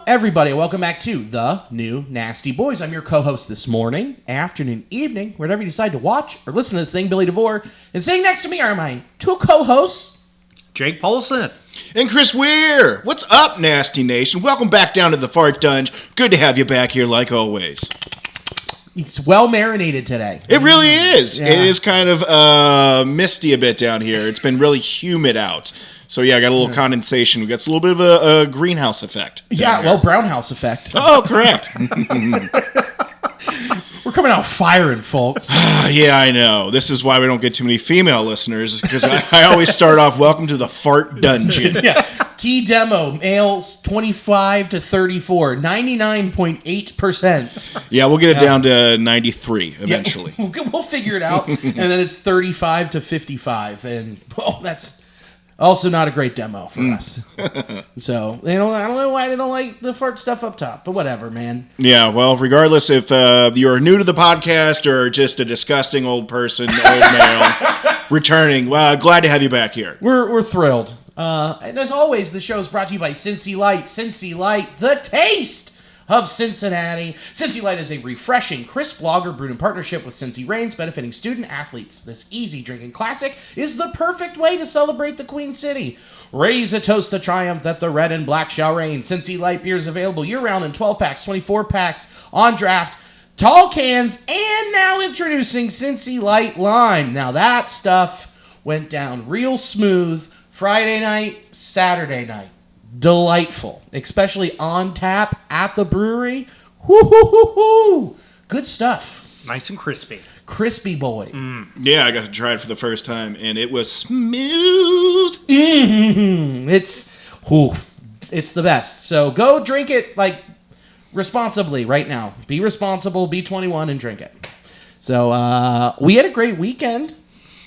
everybody? Welcome back to The New Nasty Boys. I'm your co-host this morning, afternoon, evening, wherever you decide to watch or listen to this thing, Billy DeVore. And sitting next to me are my two co-hosts, Jake Paulson. And Chris Weir. What's up, Nasty Nation? Welcome back down to the Fart Dunge. Good to have you back here, like always. It's well marinated today. It really is. Yeah. It is kind of misty a bit down here. It's been really humid out. So, yeah, I got a little condensation. We got a little bit of a greenhouse effect. Yeah, well, brown house effect. Oh, correct. We're coming out firing, folks. Yeah, I know. This is why we don't get too many female listeners, because I always start off, welcome to the Fart Dungeon. Yeah. Key demo, males 25 to 34, 99.8%. Yeah, we'll get it down to 93 eventually. Yeah, we'll figure it out. And then it's 35 to 55. And, well, that's also not a great demo for us. So, I don't know why they don't like the fart stuff up top, but whatever, man. Yeah, well, regardless if you're new to the podcast or just a disgusting old person, old male, returning, glad to have you back here. We're thrilled. And as always, the show is brought to you by Cincy Light. Cincy Light, the taste of Cincinnati. Cincy Light is a refreshing, crisp lager brewed in partnership with Cincy Reigns, benefiting student athletes. This easy drinking classic is the perfect way to celebrate the Queen City. Raise a toast to triumph that the red and black shall reign. Cincy Light beer is available year-round in 12 packs, 24 packs on draft, tall cans, and now introducing Cincy Light Lime. Now that stuff went down real smooth Friday night, Saturday night. Delightful, especially on tap at the brewery. Woo-hoo-hoo-hoo. Good stuff. Nice and crispy. Crispy boy. Yeah, I got to try it for the first time, and it was smooth. Mm-hmm. It's the best. So go drink it responsibly right now. Be responsible, be 21, and drink it. So we had a great weekend.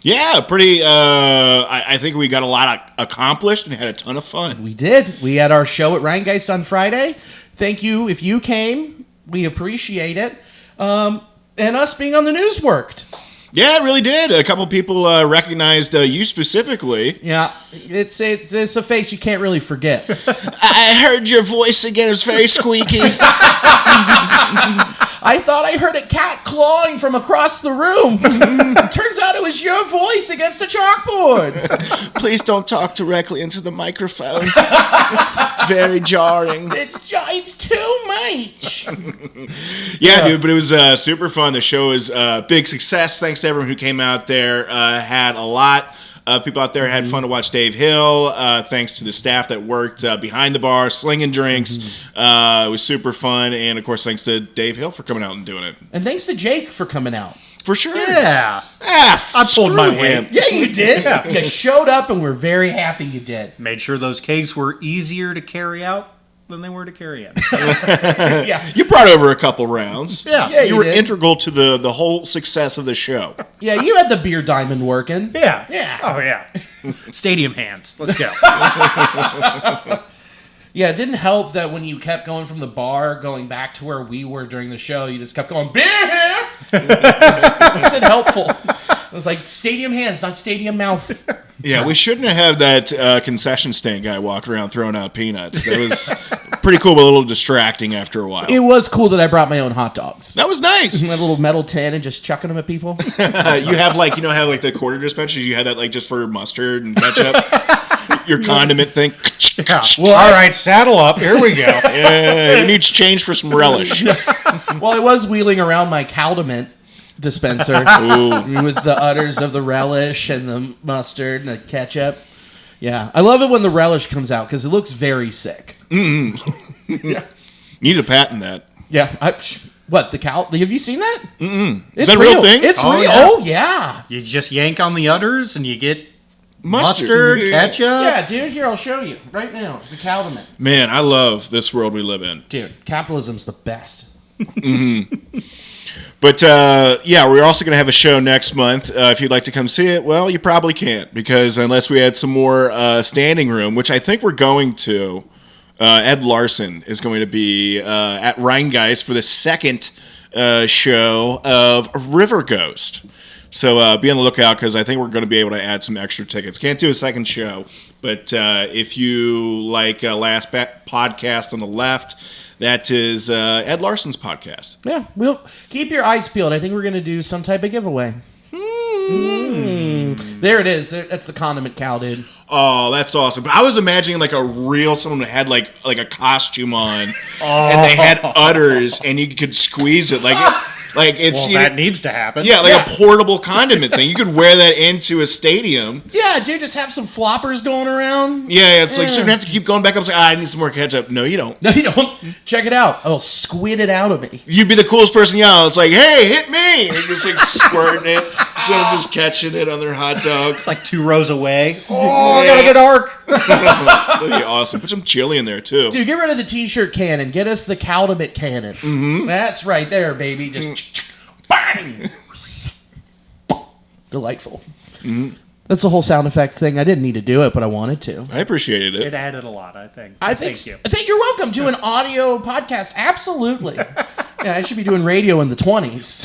Yeah, pretty, I think we got a lot accomplished and had a ton of fun. We did. We had our show at Rheingeist on Friday. Thank you if you came. We appreciate it. And us being on the news worked. Yeah, it really did. A couple people recognized you specifically. Yeah, it's a face you can't really forget. I heard your voice again. It was very squeaky. I thought I heard a cat clawing from across the room. Turns out it was your voice against a chalkboard. Please don't talk directly into the microphone. It's very jarring. It's too much. Yeah, dude, but it was super fun. The show was a big success. Thanks to everyone who came out there. Had a lot of people out there. Had fun to watch Dave Hill. Thanks to the staff that worked behind the bar, slinging drinks. It was super fun. And, of course, thanks to Dave Hill for coming out and doing it. And thanks to Jake for coming out. For sure. Yeah. I pulled my weight. Yeah, you did. Yeah. You showed up, and we're very happy you did. Made sure those kegs were easier to carry out than they were to carry in. Yeah. You brought over a couple rounds. Yeah, you were did. integral to the whole success of the show. Yeah, you had the beer diamond working. Yeah. Yeah. Oh, yeah. Stadium hands. Let's go. Yeah, it didn't help that when you kept going from the bar, going back to where we were during the show, you just kept going, beer here! It said helpful. It was like stadium hands, not stadium mouth. Yeah, we shouldn't have had that concession stand guy walk around throwing out peanuts. That was pretty cool, but a little distracting after a while. It was cool that I brought my own hot dogs. That was nice. My little metal tin and just chucking them at people. You have how the quarter dispensers, you had that just for mustard and ketchup? Your condiment thing. Yeah. Well, all right, saddle up. Here we go. It needs change for some relish. Well, I was wheeling around my Condiment dispenser with the udders of the relish and the mustard and the ketchup. Yeah, I love it when the relish comes out because it looks very sick. Mm-hmm. Yeah. You need to patent that. Yeah. What, the cow? Have you seen that? Mm-mm. It's Is that a real real thing? It's real. Yeah. Oh, yeah. You just yank on the udders and you get Mustard. ketchup. Yeah, dude. Here, I'll show you right now. The Condiment. Man, I love this world we live in. Dude, capitalism's the best. Mm-hmm. But, yeah, we're also going to have a show next month. If you'd like to come see it, well, you probably can't. Because unless we had some more standing room, which I think we're going to, Ed Larson is going to be at Rheingeist for the second show of River Ghost. So be on the lookout because I think we're going to be able to add some extra tickets. Can't do a second show But if you like last podcast on the left, that is Ed Larson's podcast. Yeah, we'll keep your eyes peeled. I think we're going to do some type of giveaway. There it is. That's the Condiment Cow, dude. Oh, that's awesome. But I was imagining like a real someone that had like a costume on, and they had udders, and you could squeeze it like it's that needs to happen. Yeah, like a portable condiment thing. You could wear that into a stadium. Yeah, dude, just have some floppers going around. Yeah, it's like so you have to keep going back up. It's like I need some more ketchup. No, you don't. No, you don't. Check it out. I'll squid it out of me. You'd be the coolest person. Yeah, it's like, hey, hit me. And you're just like squirting it. Someone's just catching it on their hot dog. It's like 2 rows away. Oh, I gotta get dark. That'd be awesome. Put some chili in there too. Dude, get rid of the t-shirt cannon. Get us the Condiment cannon. Mm-hmm. That's right there, baby. Just bang. Delightful. Mm-hmm. That's the whole sound effect thing. I didn't need to do it, but I wanted to. I appreciated it. It added a lot, I think. Thank you. I think you're welcome to an audio podcast. Absolutely. Yeah, I should be doing radio in the 20s.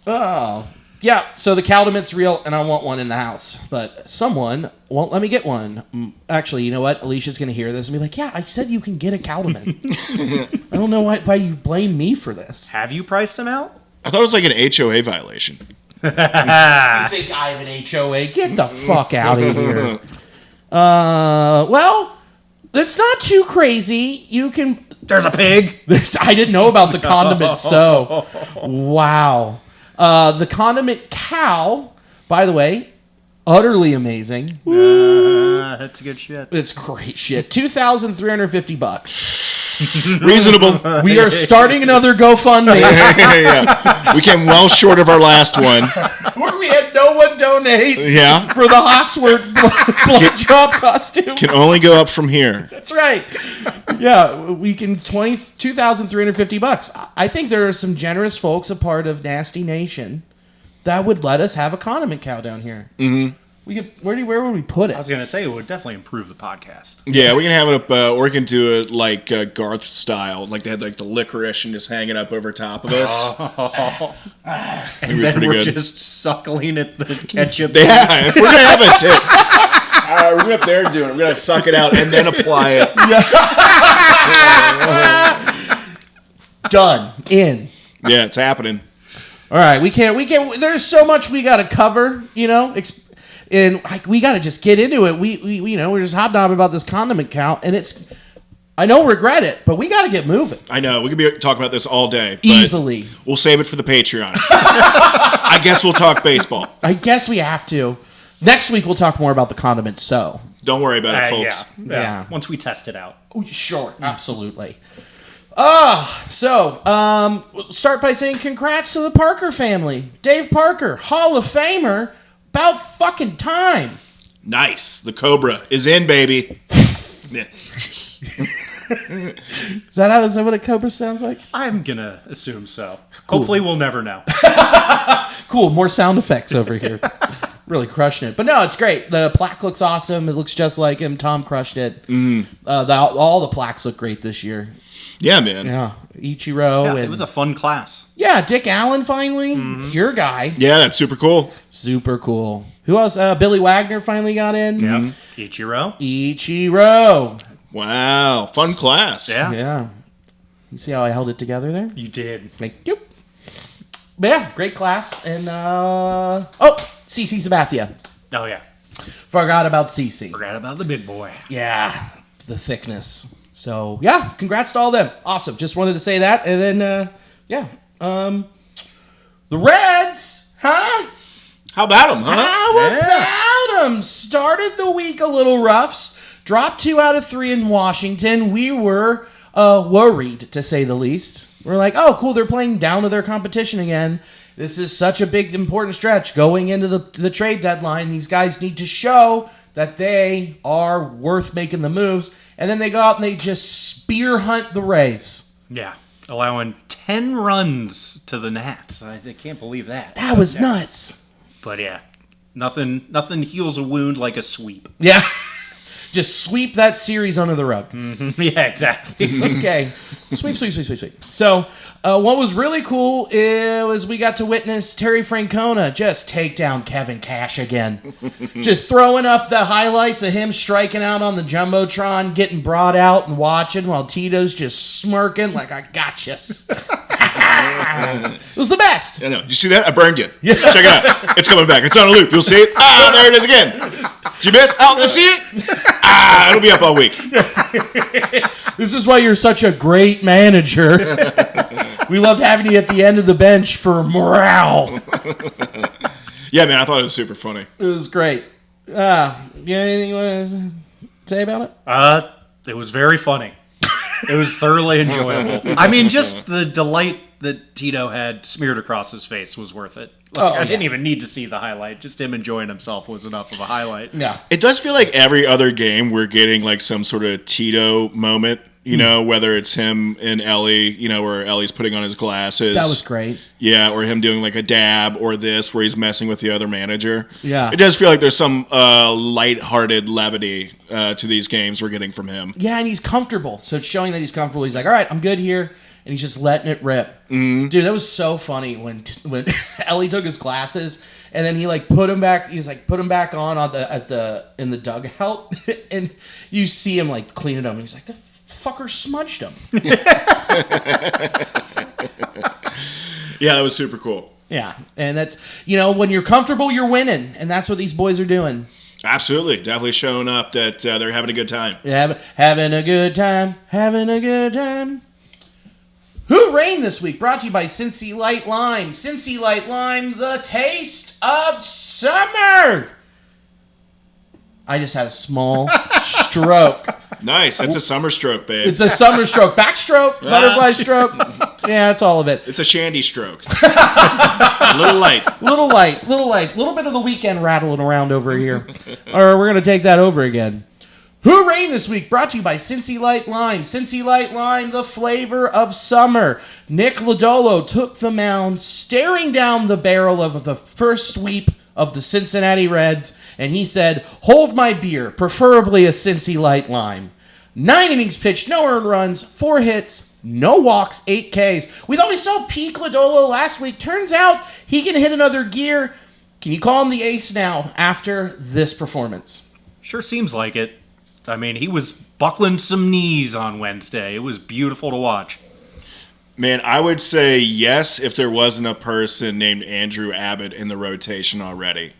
Oh. Yeah, so the Condiment's real, and I want one in the house. But someone won't let me get one. Actually, you know what? Alicia's going to hear this and be like, yeah, I said you can get a Condiment. I don't know why you blame me for this. Have you priced them out? I thought it was like an HOA violation. You think I have an HOA? Get the fuck out of here. Well, it's not too crazy. You can... There's a pig. I didn't know about the Condiment, so... Wow. The Condiment Cow, by the way, utterly amazing. That's good shit. It's great shit. $2,350. Reasonable. We are starting another GoFundMe. Yeah. We came well short of our last one. Where we had no one donate for the Hawksworth blood drop costume. Can only go up from here. That's right. Yeah, we can $2,350. I think there are some generous folks a part of Nasty Nation that would let us have a Condiment Cow down here. Mm-hmm. We could, where would we put it? I was going to say it would definitely improve the podcast. Yeah, we can have it up, or we can do it like Garth style, like they had like the licorice and just hanging up over top of us. And then we're just suckling at the ketchup. Yeah, if we're gonna have a tip, we're going up there doing it. We're gonna suck it out and then apply it. Done. In. Yeah, it's happening. All right, we can't. There's so much we got to cover, you know. And like we got to just get into it. We're just hobnobbing about this Condiment Cow, and I don't regret it, but we got to get moving. I know we could be talking about this all day, but easily. We'll save it for the Patreon. I guess we'll talk baseball. I guess we have to. Next week we'll talk more about the Condiment. So don't worry about it, folks. Yeah. Once we test it out. Oh, sure, absolutely. So we'll start by saying congrats to the Parker family. Dave Parker, Hall of Famer. About fucking time. Nice. The Cobra is in, baby. Yeah. Is that what a Cobra sounds like? I'm going to assume so. Cool. Hopefully we'll never know. Cool. More sound effects over here. Really crushing it. But no, it's great. The plaque looks awesome. It looks just like him. Tom crushed it. All the plaques look great this year. Yeah, man. Yeah. Ichiro. Yeah, it was a fun class. Yeah, Dick Allen finally. Your guy. Yeah, that's super cool. Super cool. Who else? Billy Wagner finally got in. Yeah. Ichiro. Wow. Fun class. Yeah. Yeah. You see how I held it together there? You did. Thank you. But yeah, great class. And, CC Sabathia. Oh, yeah. Forgot about CC. Forgot about the big boy. Yeah. The thickness. So, yeah, congrats to all them. Awesome. Just wanted to say that. And then, the Reds, huh? How about them, huh? How about them? Started the week a little rough. Dropped 2 out of 3 in Washington. We were worried, to say the least. We're like, oh, cool, they're playing down to their competition again. This is such a big, important stretch. Going into the trade deadline, these guys need to show that they are worth making the moves. And then they go out and they just spear hunt the Rays. Yeah, allowing 10 runs to the Nats. I can't believe that. That was nuts. But yeah, nothing heals a wound like a sweep. Yeah. Just sweep that series under the rug. Yeah, exactly. It's okay. Sweep. So, what was really cool was we got to witness Terry Francona just take down Kevin Cash again. Just throwing up the highlights of him striking out on the Jumbotron, getting brought out and watching while Tito's just smirking like, I got you. It was the best. I know. Did you see that? I burned you. Yeah. Check it out. It's coming back. It's on a loop. You'll see it. Ah, there it is again. Did you miss? Oh, let's see it. Ah, it'll be up all week. This is why you're such a great manager. We loved having you at the end of the bench for morale. Yeah, man, I thought it was super funny. It was great. You got anything you want to say about it? It was very funny. It was thoroughly enjoyable. I mean, just the delight that Tito had smeared across his face was worth it. I didn't even need to see the highlight. Just him enjoying himself was enough of a highlight. Yeah. It does feel like every other game we're getting like some sort of Tito moment, you know, whether it's him and Ellie, you know, where Ellie's putting on his glasses. That was great. Yeah, or him doing like a dab or this where he's messing with the other manager. Yeah. It does feel like there's some lighthearted levity to these games we're getting from him. Yeah, and he's comfortable. So it's showing that he's comfortable. He's like, all right, I'm good here. And he's just letting it rip. Dude, that was so funny when Ellie took his glasses and then he like put them back. He's like put them back on in the dugout, and you see him like cleaning them. And he's like, the fucker smudged them. Yeah, that was super cool. Yeah, and that's, you know, when you're comfortable, you're winning, and that's what these boys are doing. Absolutely, definitely showing up that they're having a good time. Having a good time. Who reigned this week? Brought to you by Cincy Light Lime. Cincy Light Lime, the taste of summer. I just had a small stroke. Nice. That's a summer stroke, babe. It's a summer stroke. Backstroke, butterfly stroke. Yeah, that's all of it. It's a shandy stroke. A little light. Little bit of the weekend rattling around over here. Or we're going to take that over again. Who reigned this week? Brought to you by Cincy Light Lime. Cincy Light Lime, the flavor of summer. Nick Lodolo took the mound, staring down the barrel of the first sweep of the Cincinnati Reds, and he said, hold my beer, preferably a Cincy Light Lime. 9 innings pitched, no earned runs, 4 hits, no walks, 8 Ks. We thought we saw peak Lodolo last week. Turns out he can hit another gear. Can you call him the ace now after this performance? Sure seems like it. I mean, he was buckling some knees on Wednesday. It was beautiful to watch. Man, I would say yes if there wasn't a person named Andrew Abbott in the rotation already.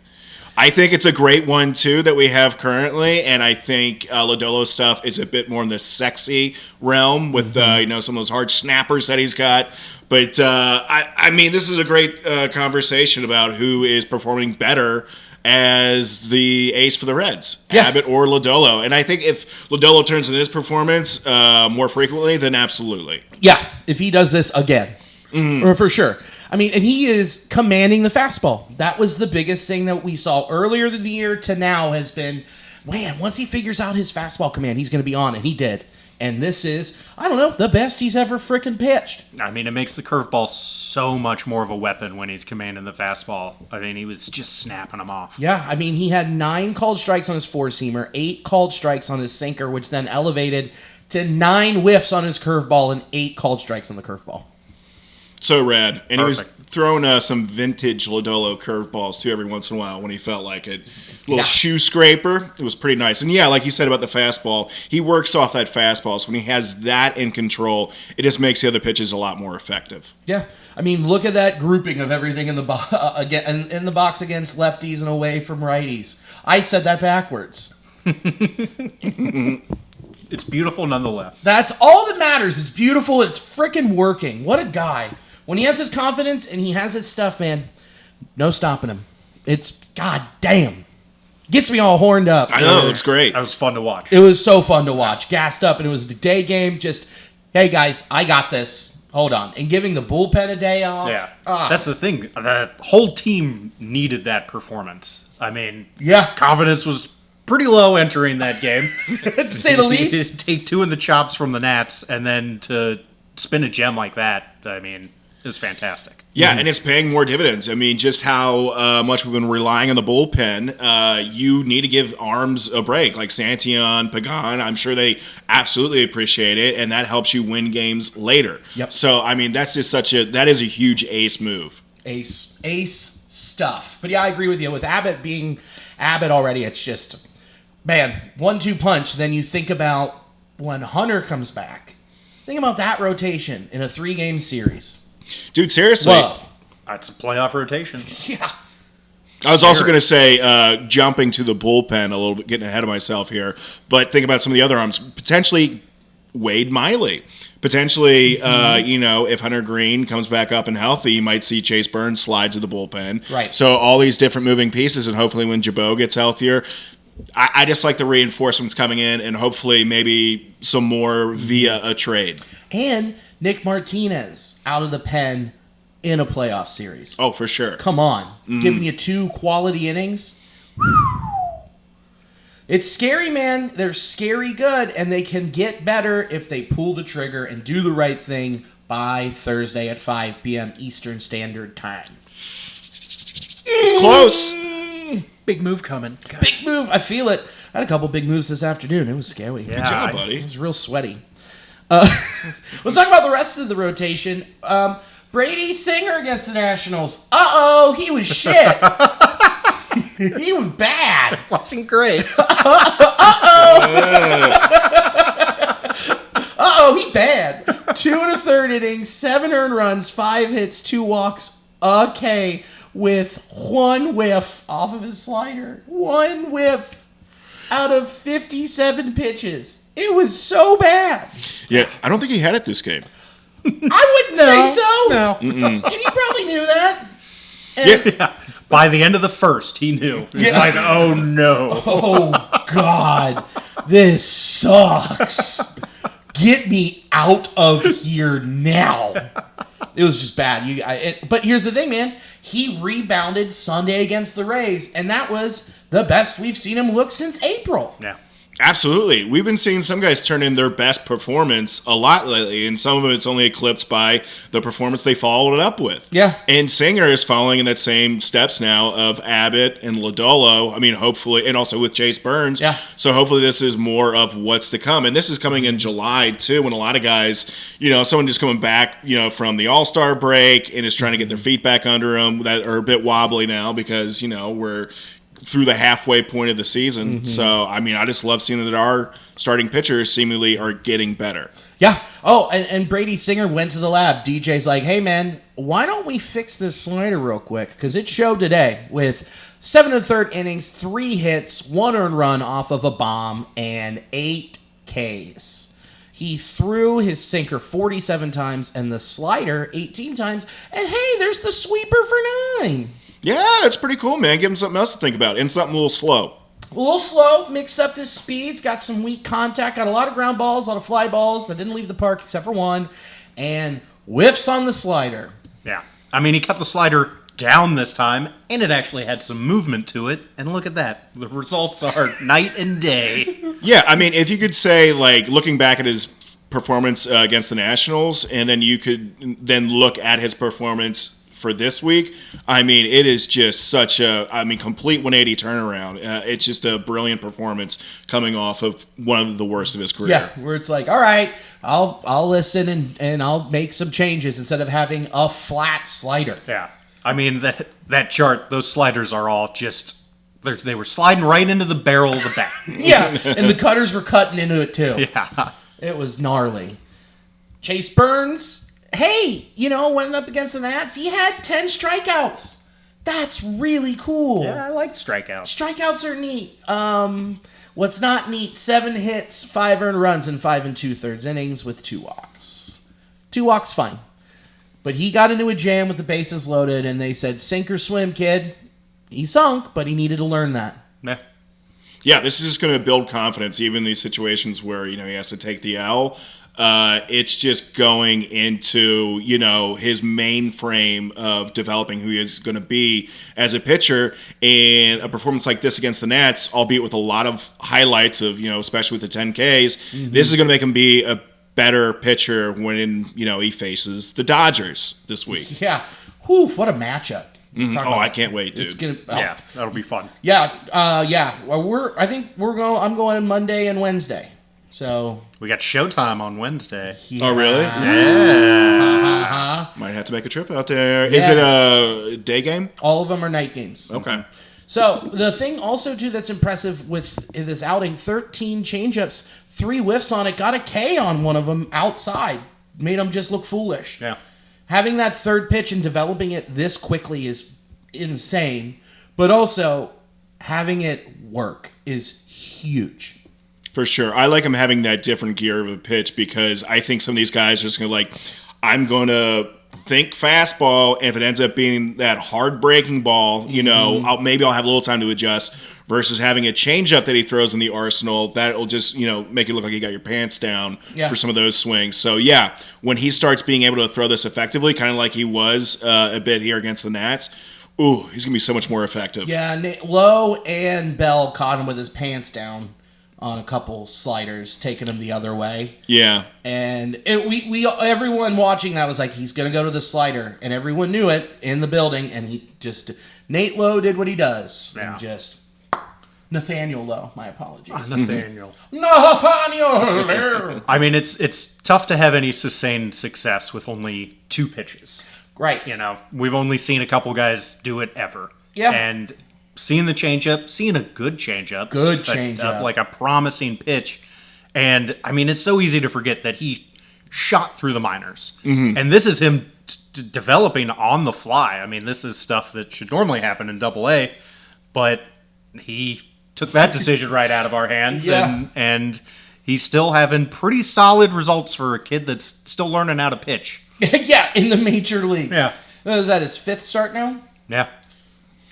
I think it's a great one, too, that we have currently, and I think Lodolo's stuff is a bit more in the sexy realm with, you know, some of those hard snappers that he's got. But, I mean, this is a great conversation about who is performing better as the ace for the Reds, Abbott or Lodolo. And I think if Lodolo turns in his performance more frequently, then absolutely. Yeah, if he does this again, or for sure. I mean, and he is commanding the fastball. That was the biggest thing that we saw earlier in the year to now has been, man, once he figures out his fastball command, he's going to be on, and he did. And this is, I don't know, the best he's ever freaking pitched. I mean, it makes the curveball so much more of a weapon when he's commanding the fastball. I mean, he was just snapping them off. Yeah, I mean, he had 9 called strikes on his four-seamer, 8 called strikes on his sinker, which then elevated to 9 whiffs on his curveball and 8 called strikes on the curveball. So rad. And Perfect. he was throwing some vintage Lodolo curveballs, too, every once in a while when he felt like it. Little shoe scraper. It was pretty nice. And, yeah, like you said about the fastball, he works off that fastball. So when he has that in control, it just makes the other pitches a lot more effective. Yeah. I mean, look at that grouping of everything in the in the box against lefties and away from righties. I said that backwards. It's beautiful nonetheless. That's all that matters. It's beautiful. It's freaking working. What a guy. When he has his confidence and he has his stuff, man, no stopping him. It's goddamn. Gets me all horned up. I know. It looks great. That was fun to watch. It was so fun to watch. Gassed up, and it was the day game. Just, hey, guys, I got this. Hold on. And giving the bullpen a day off. Yeah. That's the thing. The whole team needed that performance. I mean, confidence was pretty low entering that game. To say the least. To take 2 in the chops from the Nats and then to spin a gem like that, I mean, It was fantastic. Yeah, and it's paying more dividends. I mean, just how much we've been relying on the bullpen. You need to give arms a break, like Santillan, Pagan. I'm sure they absolutely appreciate it, and that helps you win games later. Yep. So, I mean, that is a huge ace move. Ace stuff. But yeah, I agree with you. With Abbott being Abbott already, it's just, man, 1-2 punch. Then you think about when Hunter comes back. Think about that rotation in a 3-game series. Dude, seriously. Whoa. That's a playoff rotation. Yeah. I was also going to say, jumping to the bullpen a little bit, getting ahead of myself here, but think about some of the other arms. Potentially Wade Miley. Potentially, if Hunter Green comes back up and healthy, you might see Chase Burns slide to the bullpen. Right. So all these different moving pieces, and hopefully when Jabot gets healthier, I just like the reinforcements coming in, and hopefully maybe some more via a trade. And Nick Martinez out of the pen in a playoff series. Oh, for sure. Come on. Giving you 2 quality innings. It's scary, man. They're scary good, and they can get better if they pull the trigger and do the right thing by Thursday at 5 p.m. Eastern Standard Time. It's close. Big move coming. God. Big move. I feel it. I had a couple big moves this afternoon. It was scary. Yeah. Good job, It buddy. was real sweaty. Let's talk about the rest of the rotation. Brady Singer against the Nationals. Uh-oh, he was shit. He was bad. Wasn't great. Uh-oh, he bad. 2 1/3 innings, 7 earned runs, 5 hits, 2 walks, a K with 1 whiff off of his slider. 1 whiff out of 57 pitches. It was so bad. Yeah, I don't think he had it this game. I wouldn't say so. No. And he probably knew that. Yeah. By the end of the first, he knew. He was like, oh no. Oh, God. This sucks. Get me out of here now. It was just bad. But here's the thing, man. He rebounded Sunday against the Rays, and that was the best we've seen him look since April. Yeah. Absolutely. We've been seeing some guys turn in their best performance a lot lately, and some of it's only eclipsed by the performance they followed it up with. Yeah. And Singer is following in that same steps now of Abbott and Lodolo. I mean, hopefully, and also with Chase Burns. Yeah. So hopefully this is more of what's to come. And this is coming in July, too, when a lot of guys, someone just coming back, from the All-Star break and is trying to get their feet back under them that are a bit wobbly now because, we're through the halfway point of the season. Mm-hmm. So, I mean, I just love seeing that our starting pitchers seemingly are getting better. Yeah. Oh, and Brady Singer went to the lab. DJ's like, hey, man, why don't we fix this slider real quick? Because it showed today with 7 1/3 innings, 3 hits, 1 earned run off of a bomb, and 8 Ks. He threw his sinker 47 times and the slider 18 times. And, hey, there's the sweeper for 9. Yeah, that's pretty cool, man. Give him something else to think about and something a little slow. A little slow, mixed up his speeds, got some weak contact, got a lot of ground balls, a lot of fly balls that didn't leave the park except for one, and whiffs on the slider. Yeah. I mean, he kept the slider down this time, and it actually had some movement to it. And look at that. The results are night and day. Yeah, I mean, if you could say, like, looking back at his performance against the Nationals, and then you could then look at his performance for this week, I mean, it is just such a, complete 180 turnaround. It's just a brilliant performance coming off of one of the worst of his career. Yeah, where it's like, all right, I'll listen and I'll make some changes instead of having a flat slider. Yeah. I mean, that chart, those sliders are all just, they were sliding right into the barrel of the bat. Yeah, and the cutters were cutting into it too. Yeah. It was gnarly. Chase Burns, hey, went up against the Nats. He had 10 strikeouts. That's really cool. Yeah, I like strikeouts. Strikeouts are neat. What's not neat, 7 hits, 5 earned runs in 5 2/3 innings with 2 walks. 2 walks, fine. But he got into a jam with the bases loaded, and they said, sink or swim, kid. He sunk, but he needed to learn that. Yeah. Yeah, this is just going to build confidence, even in these situations where, he has to take the L. It's just going into, his main frame of developing who he is going to be as a pitcher. And a performance like this against the Nats, albeit with a lot of highlights of, especially with the 10Ks, this is going to make him be a better pitcher when he faces the Dodgers this week. Yeah. Whew, what a matchup. I can't wait, dude. Yeah, that'll be fun. Yeah. Yeah. Well, I'm going Monday and Wednesday. So we got Showtime on Wednesday. Yeah. Oh, really? Yeah. Might have to make a trip out there. Yeah. Is it a day game? All of them are night games. Okay. So the thing also too that's impressive with this outing: 13 changeups, 3 whiffs on it, got a K on one of them outside, made them just look foolish. Yeah. Having that third pitch and developing it this quickly is insane, but also having it work is huge. For sure. I like him having that different gear of a pitch because I think some of these guys are just going to I'm going to think fastball, and if it ends up being that hard-breaking ball, maybe I'll have a little time to adjust versus having a changeup that he throws in the arsenal that'll just, make it look like you got your pants down for some of those swings. So, yeah, when he starts being able to throw this effectively, kind of like he was a bit here against the Nats, he's going to be so much more effective. Yeah, Lowe and Bell caught him with his pants down on a couple sliders, taking him the other way. Yeah. And everyone watching that was like, he's going to go to the slider. And everyone knew it in the building. And Nate Lowe did what he does. Yeah. And Nathaniel Lowe, my apologies. Nathaniel. Nathaniel! I mean, it's tough to have any sustained success with only 2 pitches. Right. We've only seen a couple guys do it ever. Yeah. And seeing the changeup, seeing a good changeup. Like a promising pitch. And, I mean, it's so easy to forget that he shot through the minors. Mm-hmm. And this is him developing on the fly. I mean, this is stuff that should normally happen in Double-A. But he took that decision right out of our hands. Yeah. And he's still having pretty solid results for a kid that's still learning how to pitch. Yeah, in the major leagues. Yeah. Is that his 5th start now? Yeah.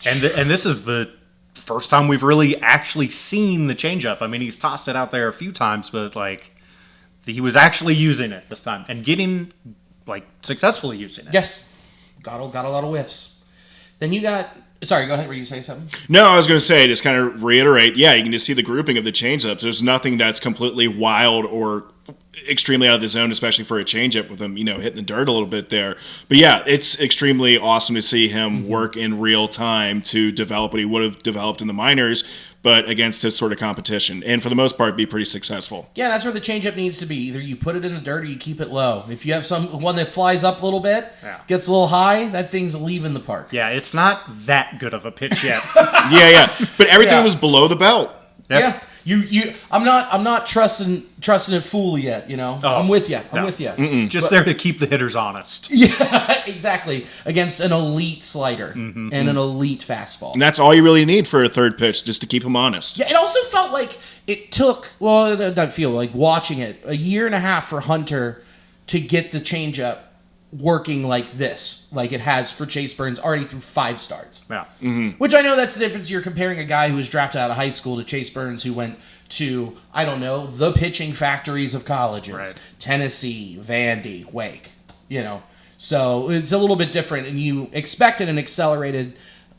And this is the first time we've really actually seen the changeup. I mean, he's tossed it out there a few times, but he was actually using it this time and getting successfully using it. Yes, got a lot of whiffs. Then you got. Sorry, go ahead. Were you saying something? No, I was going to say, just kind of reiterate. Yeah, you can just see the grouping of the changeups. There's nothing that's completely wild or extremely out of the zone, especially for a changeup with him, hitting the dirt a little bit there. But yeah, it's extremely awesome to see him work in real time to develop what he would have developed in the minors, but against his sort of competition, and for the most part, be pretty successful. Yeah, that's where the changeup needs to be. Either you put it in the dirt or you keep it low. If you have one that flies up a little bit, gets a little high, that thing's leaving the park. Yeah, it's not that good of a pitch yet. yeah, but everything was below the belt. Yep. Yeah. I'm not trusting it fully yet, Oh, I'm with you. I'm with you. Just there to keep the hitters honest. Yeah, exactly. Against an elite slider and an elite fastball. And that's all you really need for a third pitch, just to keep him honest. Yeah, it also felt like it took, well, it doesn't feel like watching it, 1.5 years for Hunter to get the changeup working like this, like it has for Chase Burns already through 5 starts. Yeah. Which I know that's the difference. You're comparing a guy who was drafted out of high school to Chase Burns who went to, I don't know, the pitching factories of colleges. Right. Tennessee, Vandy, Wake. So it's a little bit different, and you expected an accelerated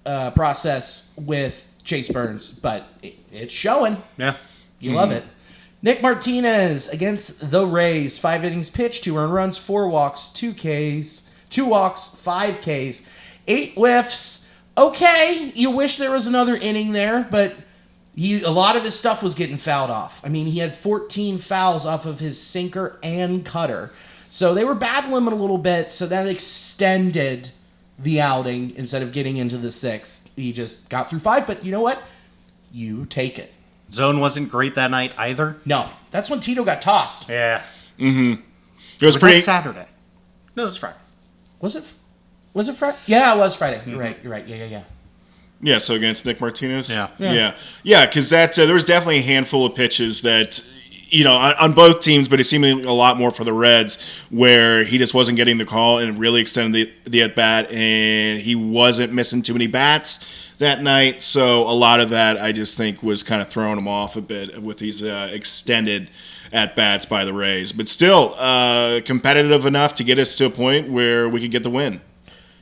process with Chase Burns, but it's showing. Yeah. You love it. Nick Martinez against the Rays. 5 innings pitched, 2 earned runs, 4 walks, 2 Ks, 2 walks, 5 Ks, 8 whiffs. Okay, you wish there was another inning there, but a lot of his stuff was getting fouled off. I mean, he had 14 fouls off of his sinker and cutter. So they were battling him a little bit, so that extended the outing instead of getting into the 6th. He just got through 5, but you know what? You take it. Zone wasn't great that night either. No, that's when Tito got tossed. Yeah. It was pretty. That Saturday? No, it was Friday. Was it Friday? Yeah, it was Friday. You're right. Yeah. Yeah, so against Nick Martinez? Yeah. Because there was definitely a handful of pitches that, on both teams, but it seemed a lot more for the Reds, where he just wasn't getting the call and really extended the at-bat, and he wasn't missing too many bats that night. So a lot of that, I just think, was kind of throwing him off a bit with these extended at-bats by the Rays. But still, competitive enough to get us to a point where we could get the win.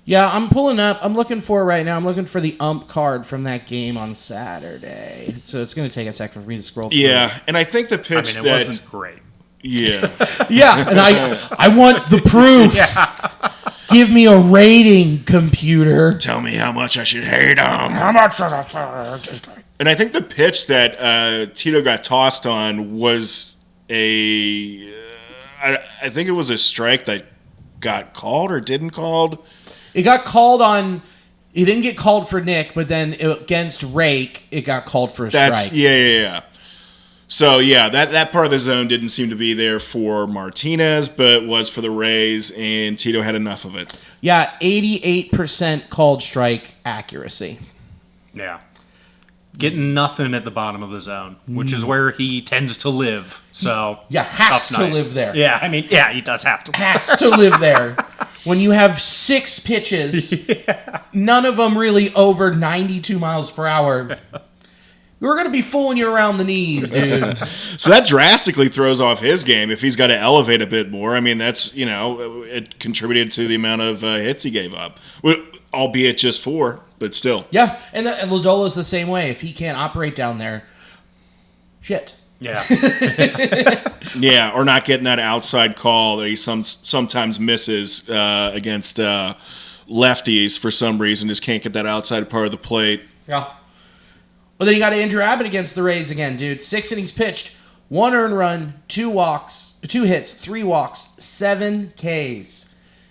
Yeah, I'm pulling up. I'm looking for it right now. I'm looking for the ump card from that game on Saturday. So it's going to take a second for me to scroll through. Yeah, and I think the pitch it wasn't great. Yeah. Yeah, and I want the proof. Yeah. Give me a rating, computer. Tell me how much I should hate him. How much? And I think the pitch that Tito got tossed on was I think it was a strike that got called or didn't called. It got called on. It didn't get called for Nick, but then against Rake, it got called for a strike. Yeah. So, yeah, that part of the zone didn't seem to be there for Martinez, but was for the Rays, and Tito had enough of it. Yeah, 88% called strike accuracy. Yeah. Getting nothing at the bottom of the zone, which is where he tends to live. So yeah, has to live there. Yeah, I mean, yeah, he does have to. Has to live there. When you have 6 pitches, none of them really over 92 miles per hour, we're going to be fooling you around the knees, dude. So that drastically throws off his game if he's got to elevate a bit more. I mean, that's, it contributed to the amount of hits he gave up, albeit just 4, but still. Yeah, and Lodolo's the same way. If he can't operate down there, shit. Yeah. Yeah, or not getting that outside call that he sometimes misses against lefties for some reason, just can't get that outside part of the plate. Yeah. Well, then you got Andrew Abbott against the Rays again, dude. 6 innings pitched, 1 earned run, 2 walks, 2 hits, 3 walks, 7 Ks.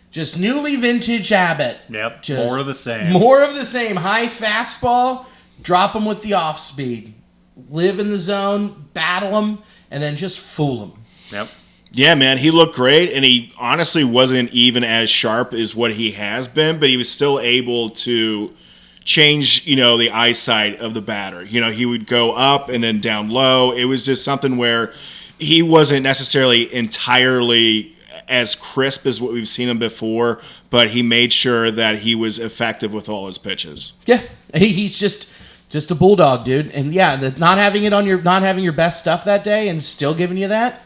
Just newly vintage Abbott. Yep. Just more of the same. More of the same. High fastball, drop him with the off speed. Live in the zone, battle him, and then just fool him. Yep. Yeah, man, he looked great, and he honestly wasn't even as sharp as what he has been, but he was still able to change, the eyesight of the batter. He would go up and then down low. It was just something where he wasn't necessarily entirely as crisp as what we've seen him before, but he made sure that he was effective with all his pitches. Yeah, he's just a bulldog, dude. And yeah, not having your best stuff that day and still giving you that.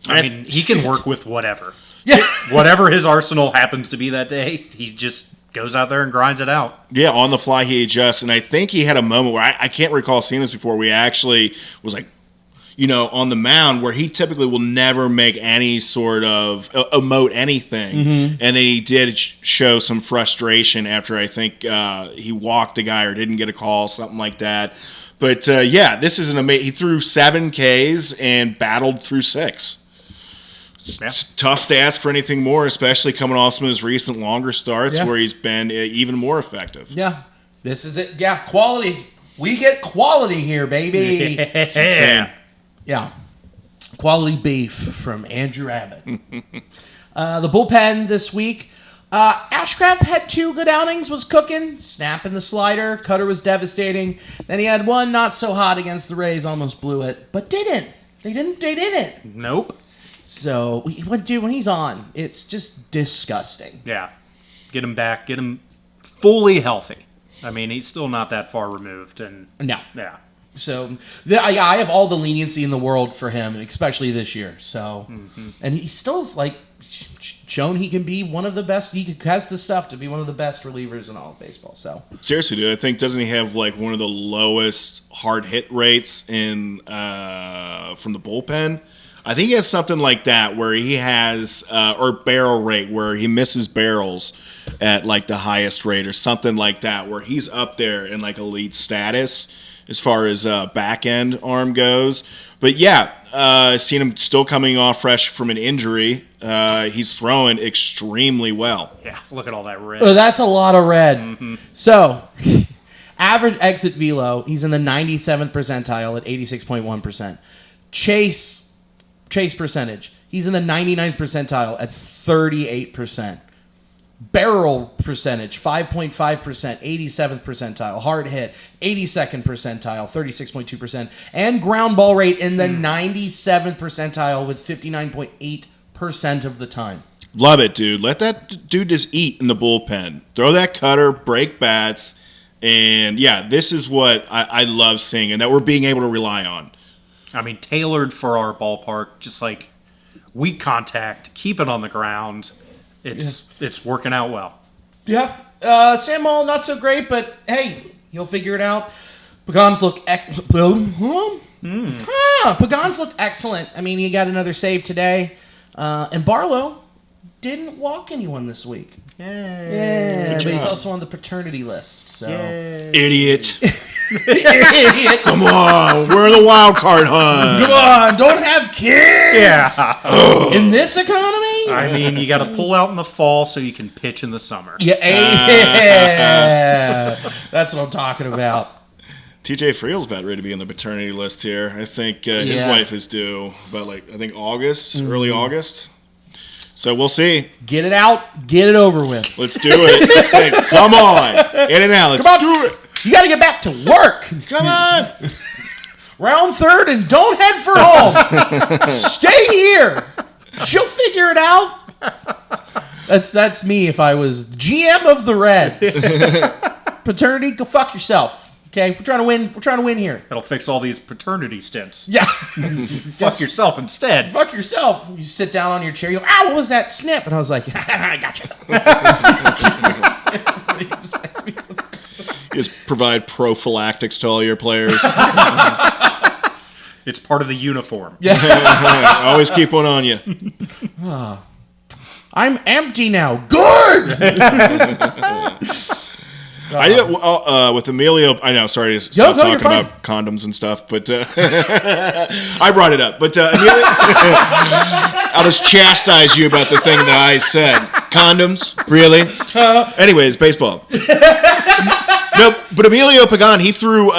I mean, he can work with whatever. Yeah. Whatever his arsenal happens to be that day, he just goes out there and grinds it out. Yeah, on the fly he adjusts. And I think he had a moment where I can't recall seeing this before. We actually was like, on the mound where he typically will never make any sort of emote anything. Mm-hmm. And then he did show some frustration after I think he walked a guy or didn't get a call, something like that. But yeah, this is an amazing. He threw 7 Ks and battled through 6. It's tough to ask for anything more, especially coming off some of his recent longer starts where he's been even more effective. Yeah, this is it. Yeah, quality. We get quality here, baby. It's insane. Yeah. Quality beef from Andrew Abbott. The bullpen this week. Ashcraft had 2 good outings, was cooking, snapping the slider. Cutter was devastating. Then he had 1 not so hot against the Rays, almost blew it, but didn't. They didn't. Nope. So, dude, when he's on, it's just disgusting. Yeah. Get him back. Get him fully healthy. I mean, he's still not that far removed. And no. Yeah. So, I have all the leniency in the world for him, especially this year. So, and he still is shown he can be one of the best. He has the stuff to be one of the best relievers in all of baseball. So, seriously, dude, I think doesn't he have one of the lowest hard hit rates in from the bullpen? I think he has something like that where he has or barrel rate where he misses barrels at the highest rate or something like that where he's up there in elite status as far as back end arm goes. But yeah, seen him still coming off fresh from an injury. He's throwing extremely well. Yeah, look at all that red. Oh, that's a lot of red. Mm-hmm. So, average exit velo, he's in the 97th percentile at 86.1%. Chase percentage, he's in the 99th percentile at 38%. Barrel percentage, 5.5%, 87th percentile. Hard hit, 82nd percentile, 36.2%. And ground ball rate in the 97th percentile with 59.8% of the time. Love it, dude. Let that dude just eat in the bullpen. Throw that cutter, break bats. And yeah, this is what I love seeing and that we're being able to rely on. I mean, tailored for our ballpark, just weak contact, keep it on the ground. It's working out well. Yeah. Sam Moll, not so great, but hey, he'll figure it out. Pagans look Pagan's looked excellent. I mean, he got another save today. And Barlow didn't walk anyone this week. Yeah, but he's also on the paternity list. So Idiot. Come on, we're in the wild card hunt. Come on, don't have kids. Yeah. In this economy. I mean, you got to pull out in the fall so you can pitch in the summer. Yeah, that's what I'm talking about. TJ Friel's about ready to be on the paternity list here. I think his wife is due about August, early August. So we'll see. Get it out, get it over with. Let's do it. Hey, come on, in and out. Let's do it. You got to get back to work. Come on. Round third and don't head for home. Stay here. She'll figure it out. That's me if I was GM of the Reds. Paternity, go fuck yourself. Okay, we're trying to win. We're trying to win here. That'll fix all these paternity stints. Yeah. Fuck yourself instead. Fuck yourself. You sit down on your chair. You go, what was that snip? And I was like, I got you. You just provide prophylactics to all your players. It's part of the uniform. Yeah. Always keep one on you. I'm empty now. Good. I did with Emilio. I know. Sorry to stop talking about condoms and stuff, but I brought it up. But Emilio, I'll just chastise you about the thing that I said. Condoms, really? Anyways, baseball. No, but Emilio Pagan, he threw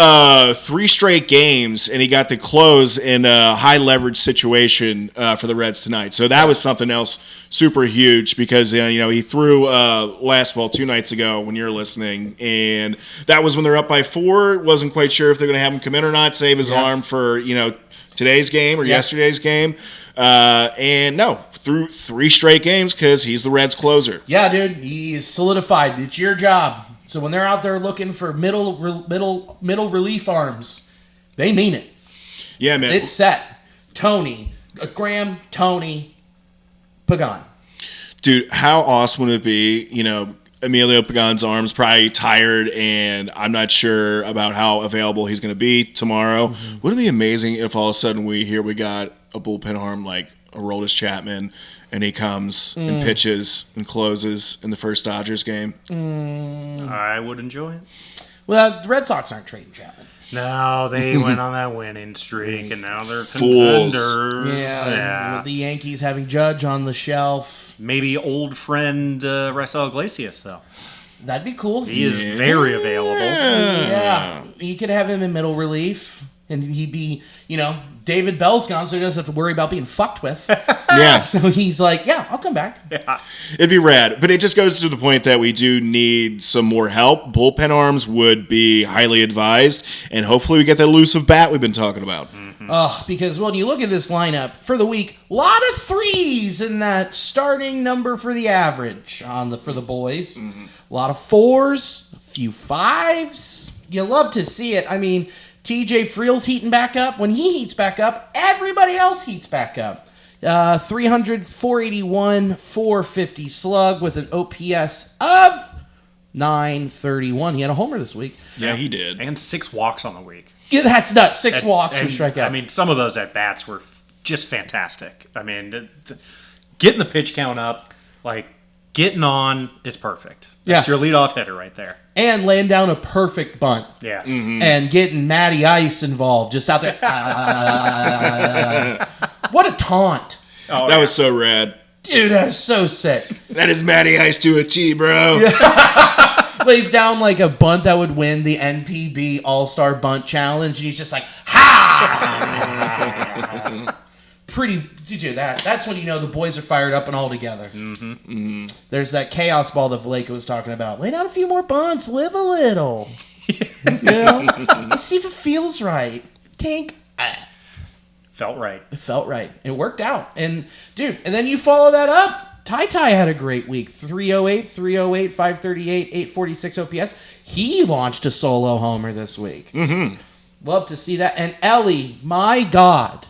3 straight games, and he got the close in a high leverage situation for the Reds tonight. So that was something else super huge because he threw 2 nights ago when you're listening, and that was when they're up by 4. Wasn't quite sure if they're going to have him come in or not, save his arm for today's game or yesterday's game. And no, through 3 straight games because he's the Reds closer. Yeah, dude, he's solidified. It's your job. So when they're out there looking for middle relief arms, they mean it. Yeah, man. It's set. Tony, Graham, Tony, Pagan. Dude, how awesome would it be? Emilio Pagan's arm's probably tired, and I'm not sure about how available he's going to be tomorrow. Mm-hmm. Wouldn't it be amazing if all of a sudden we got a bullpen arm like Aroldis Chapman, and he comes and pitches and closes in the first Dodgers game? I would enjoy it. Well, the Red Sox aren't trading Chapman. No, they went on that winning streak, and now they're contenders. Yeah. With the Yankees having Judge on the shelf. Maybe old friend Raisel Iglesias, though. That'd be cool. He is very available. Yeah. You could have him in middle relief, and he'd be, David Bell's gone, so he doesn't have to worry about being fucked with. Yeah. So he's like, I'll come back. Yeah. It'd be rad. But it just goes to the point that we do need some more help. Bullpen arms would be highly advised, and hopefully we get that elusive bat we've been talking about. Because when you look at this lineup for the week, a lot of 3s in that starting number for the average for the boys. Mm-hmm. A lot of 4s, a few 5s. You love to see it. I mean, TJ Friel's heating back up. When he heats back up, everybody else heats back up. 300, 481, 450 slug with an OPS of 931. He had a homer this week. Yeah, he did. And 6 walks on the week. Yeah, that's nuts. 6 walks for strikeout. I mean, some of those at-bats were just fantastic. I mean, getting the pitch count up, getting on is perfect. That's your leadoff hitter right there. And laying down a perfect bunt. Yeah. Mm-hmm. And getting Matty Ice involved, just out there. What a taunt. Oh, that was so rad. Dude, that is so sick. That is Matty Ice to a T, bro. Lays down like a bunt that would win the NPB All-Star Bunt Challenge, and he's just like, ha! Dude, that's when you know the boys are fired up and all together. Mm-hmm. Mm-hmm. There's that chaos ball that Vallejo was talking about. Lay down a few more bunts, live a little. Let's see if it feels right. Tank. Felt right. It felt right. It worked out. And, dude, and then you follow that up. Ty had a great week. 308, 538, 846 OPS. He launched a solo homer this week. Mm-hmm. Love to see that. And Ellie, my God,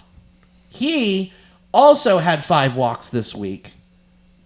he also had 5 walks this week,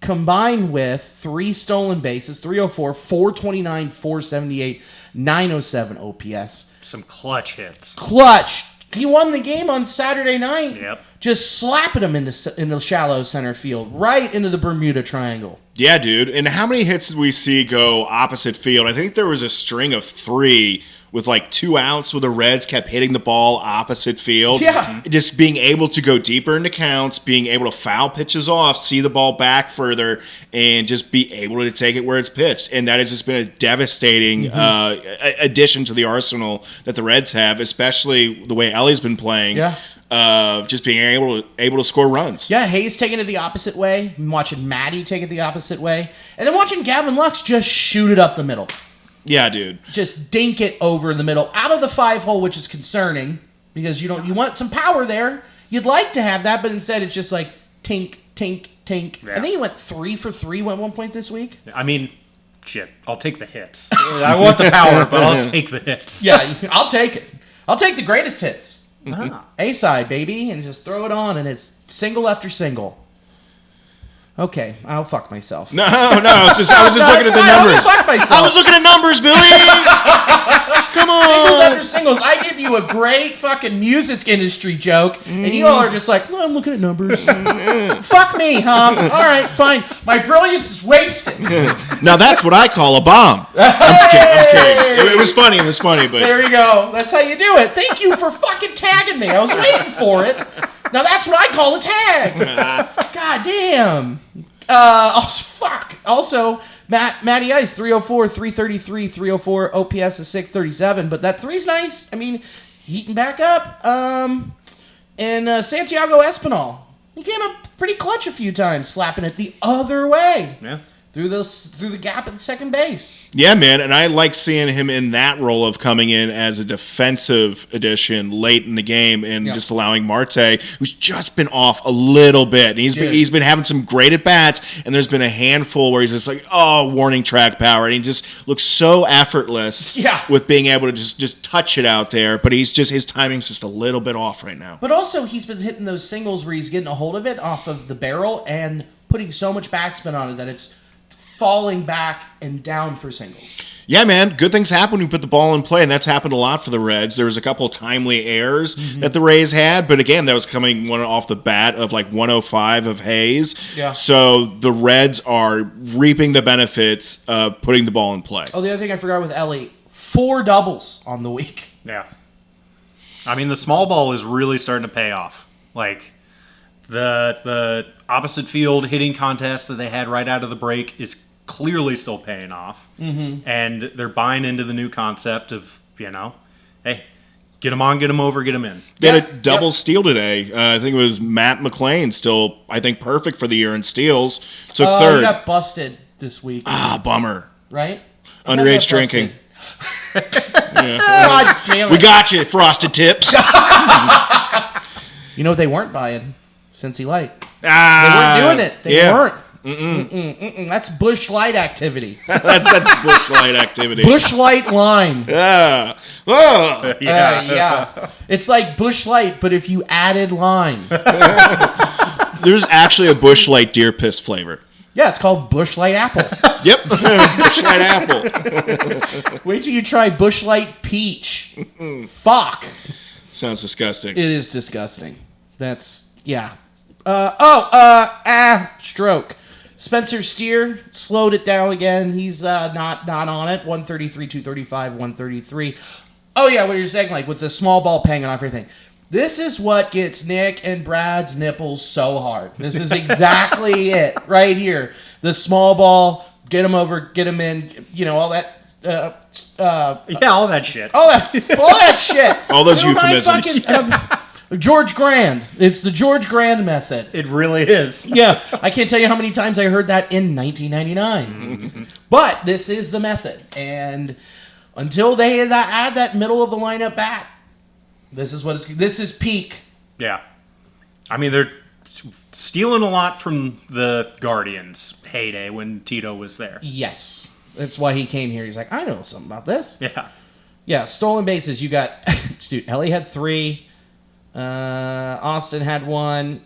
combined with 3 stolen bases, 304, 429, 478, 907 OPS. Some clutch hits. Clutch. He won the game on Saturday night. Yep. Just slapping him into shallow center field, right into the Bermuda Triangle. Yeah, dude. And how many hits did we see go opposite field? I think there was a string of 3 with like 2 outs where the Reds kept hitting the ball opposite field. Yeah. Just being able to go deeper into counts, being able to foul pitches off, see the ball back further, and just be able to take it where it's pitched. And that has just been a devastating addition to the arsenal that the Reds have, especially the way Ellie's been playing. Yeah. Just being able to score runs. Yeah, Hayes taking it the opposite way, watching Matty take it the opposite way, and then watching Gavin Lux just shoot it up the middle. Yeah, dude. Just dink it over the middle, out of the 5-hole, which is concerning because you want some power there. You'd like to have that, but instead it's just like tink, tink, tink. Yeah. I think he went 3 for 3 at one point this week. I mean, shit. I'll take the hits. I want the power, but I'll take the hits. Yeah, I'll take it. I'll take the greatest hits. Ah. A-side, baby, and just throw it on, and it's single after single. Okay, I'll fuck myself. No, I was just looking at the I'll numbers. fuck myself. I was looking at numbers, Billy. Come Singles on. after singles. I give you a great fucking music industry joke, and you all are just like, well, I'm looking at numbers. Fuck me, huh? All right, fine. My brilliance is wasted. Now that's what I call a bomb. I'm kidding. It was funny, but There you go. That's how you do it. Thank you for fucking tagging me. I was waiting for it. Now that's what I call a tag. God damn. Fuck. Also, Matty Ice, 304, 333, 304, OPS is 637, but that 3's nice. I mean, heating back up. And Santiago Espinal, he came up pretty clutch a few times, slapping it the other way. Yeah. Through the gap at the second base. yeah, man, and I like seeing him in that role of coming in as a defensive addition late in the game and just allowing Marte, who's just been off a little bit. And he's been having some great at bats, and there's been a handful where he's just like, oh, warning track power, and he just looks so effortless with being able to just touch it out there. But his timing's just a little bit off right now. But also, he's been hitting those singles where he's getting a hold of it off of the barrel and putting so much backspin on it that it's falling back and down for singles. Yeah, man, good things happen when you put the ball in play, and that's happened a lot for the Reds. There was a couple of timely errors that the Rays had, but again, that was coming one off the bat of like 105 of Hayes. Yeah. So the Reds are reaping the benefits of putting the ball in play. Oh, the other thing I forgot with Ellie, 4 doubles on the week. Yeah. I mean, the small ball is really starting to pay off. Like, the opposite field hitting contest that they had right out of the break is clearly still paying off. Mm-hmm. And they're buying into the new concept of, hey, get them on, get them over, get them in. They had a double steal today. I think it was Matt McClain, still, I think, perfect for the year in steals. Took third. He got busted this week. Ah, bummer. Right? Underage drinking. God damn it. We got you, Frosted Tips. You know what they weren't buying? Cincy Light. They Ah, weren't doing it. They yeah. weren't. That's Bush Light activity. That's Bush Light activity. Bush Light lime. Yeah. Oh. Yeah. It's like Bush Light, but if you added lime. There's actually a Bush Light deer piss flavor. Yeah, it's called Bush Light Apple. Yep. Bush Light apple. Wait till you try Bush Light Peach. Fuck. Sounds disgusting. It is disgusting. That's, yeah. Stroke. Spencer Steer slowed it down again. He's not on it. 133, 235, 133. Oh, yeah, what you're saying, like with the small ball paying off everything. This is what gets Nick and Brad's nipples so hard. This is exactly it right here. The small ball, get them over, get them in, all that. All that shit. All that shit. All those You know, my euphemisms. George Grand. It's the George Grand method. It really is. Yeah, I can't tell you how many times I heard that in 1999. But this is the method, and until they add that middle of the lineup bat, this is peak. Yeah. I mean, they're stealing a lot from the Guardians' heyday when Tito was there. Yes, that's why he came here. He's like, I know something about this. Yeah. Stolen bases. You got, dude. Ellie had 3. Austin had 1.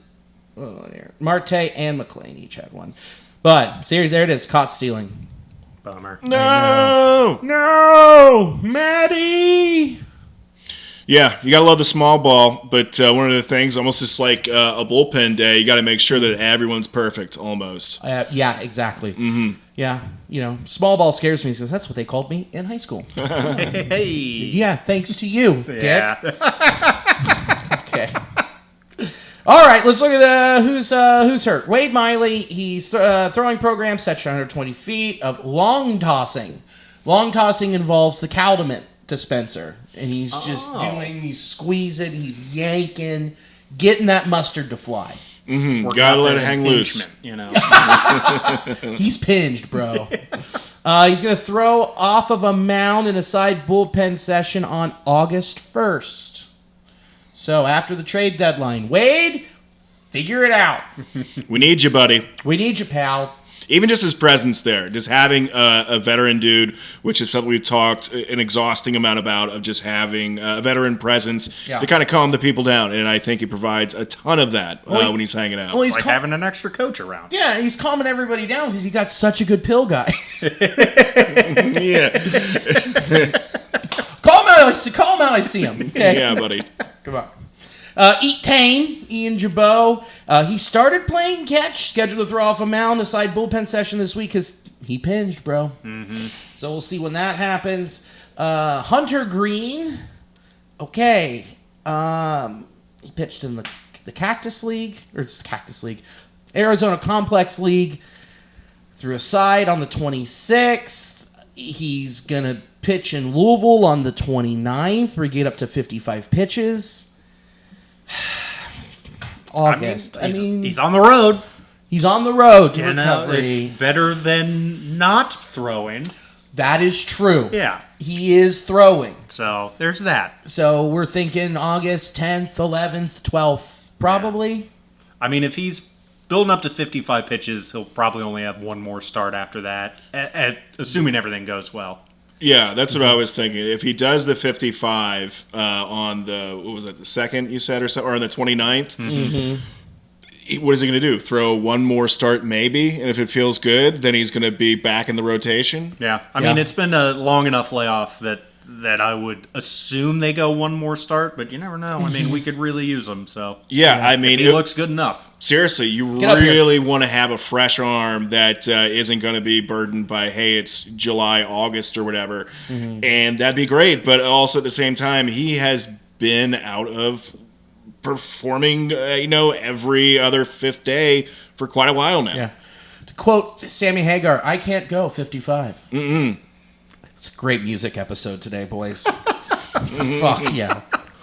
Marte and McClain each had 1. But see, there it is. Caught stealing. Bummer. No. No, Maddie. Yeah, you gotta love the small ball, but one of the things, almost just like a bullpen day, you gotta make sure that everyone's perfect, almost. Yeah, exactly. Mm-hmm. Yeah, small ball scares me because that's what they called me in high school. Hey. Yeah, thanks to you, Yeah. Dick. Okay. All right, let's look at who's hurt. Wade Miley, he's throwing program set to 120 feet of long tossing. Long tossing involves the Condiment dispenser, and he's just he's squeezing, he's yanking, getting that mustard to fly. Gotta let it hang loose. He's pinged, bro. He's going to throw off of a mound in a side bullpen session on August 1st. So after the trade deadline, Wade, figure it out. We need you, buddy. We need you, pal. Even just his presence there, just having a veteran dude, which is something we've talked an exhausting amount about, of just having a veteran presence to kind of calm the people down. And I think he provies a ton of that when he's hanging out. Well, It's like having an extra coach around. Yeah, he's calming everybody down because he got such a good pill guy. Yeah. Call him out, I see him. Okay? Yeah, buddy. Come on. Eat Tame, Ian Jabot. He started playing catch, scheduled to throw off a mound, a side bullpen session this week because he pinged, bro. Mm-hmm. So we'll see when that happens. Hunter Green. Okay. He pitched in the Cactus League, or it's the Cactus League, Arizona Complex League. Threw a side on the 26th. He's going to pitch in Louisville on the 29th, where he get up to 55 pitches. August. I mean, he's on the road. He's on the road to recovery. It's better than not throwing. That is true. Yeah. He is throwing. So there's that. So we're thinking August 10th, 11th, 12th, probably. Yeah. I mean, if he's building up to 55 pitches, he'll probably only have one more start after that, assuming everything goes well. Yeah, that's what I was thinking. If he does the 55 on the, what was it, the 2nd you said, or on the 29th, what is he going to do? Throw one more start maybe? And if it feels good, then he's going to be back in the rotation? Yeah. I mean, it's been a long enough layoff that I would assume they go one more start, but you never know. I mean, we could really use him, so. Yeah, I mean. If he looks good enough. Seriously, you really want to have a fresh arm that isn't going to be burdened by, hey, it's July, August, or whatever. Mm-hmm. And that'd be great. But also at the same time, he has been out of performing, every other fifth day for quite a while now. Yeah. To quote Sammy Hagar, I can't go 55. It's a great music episode today, boys. Fuck yeah.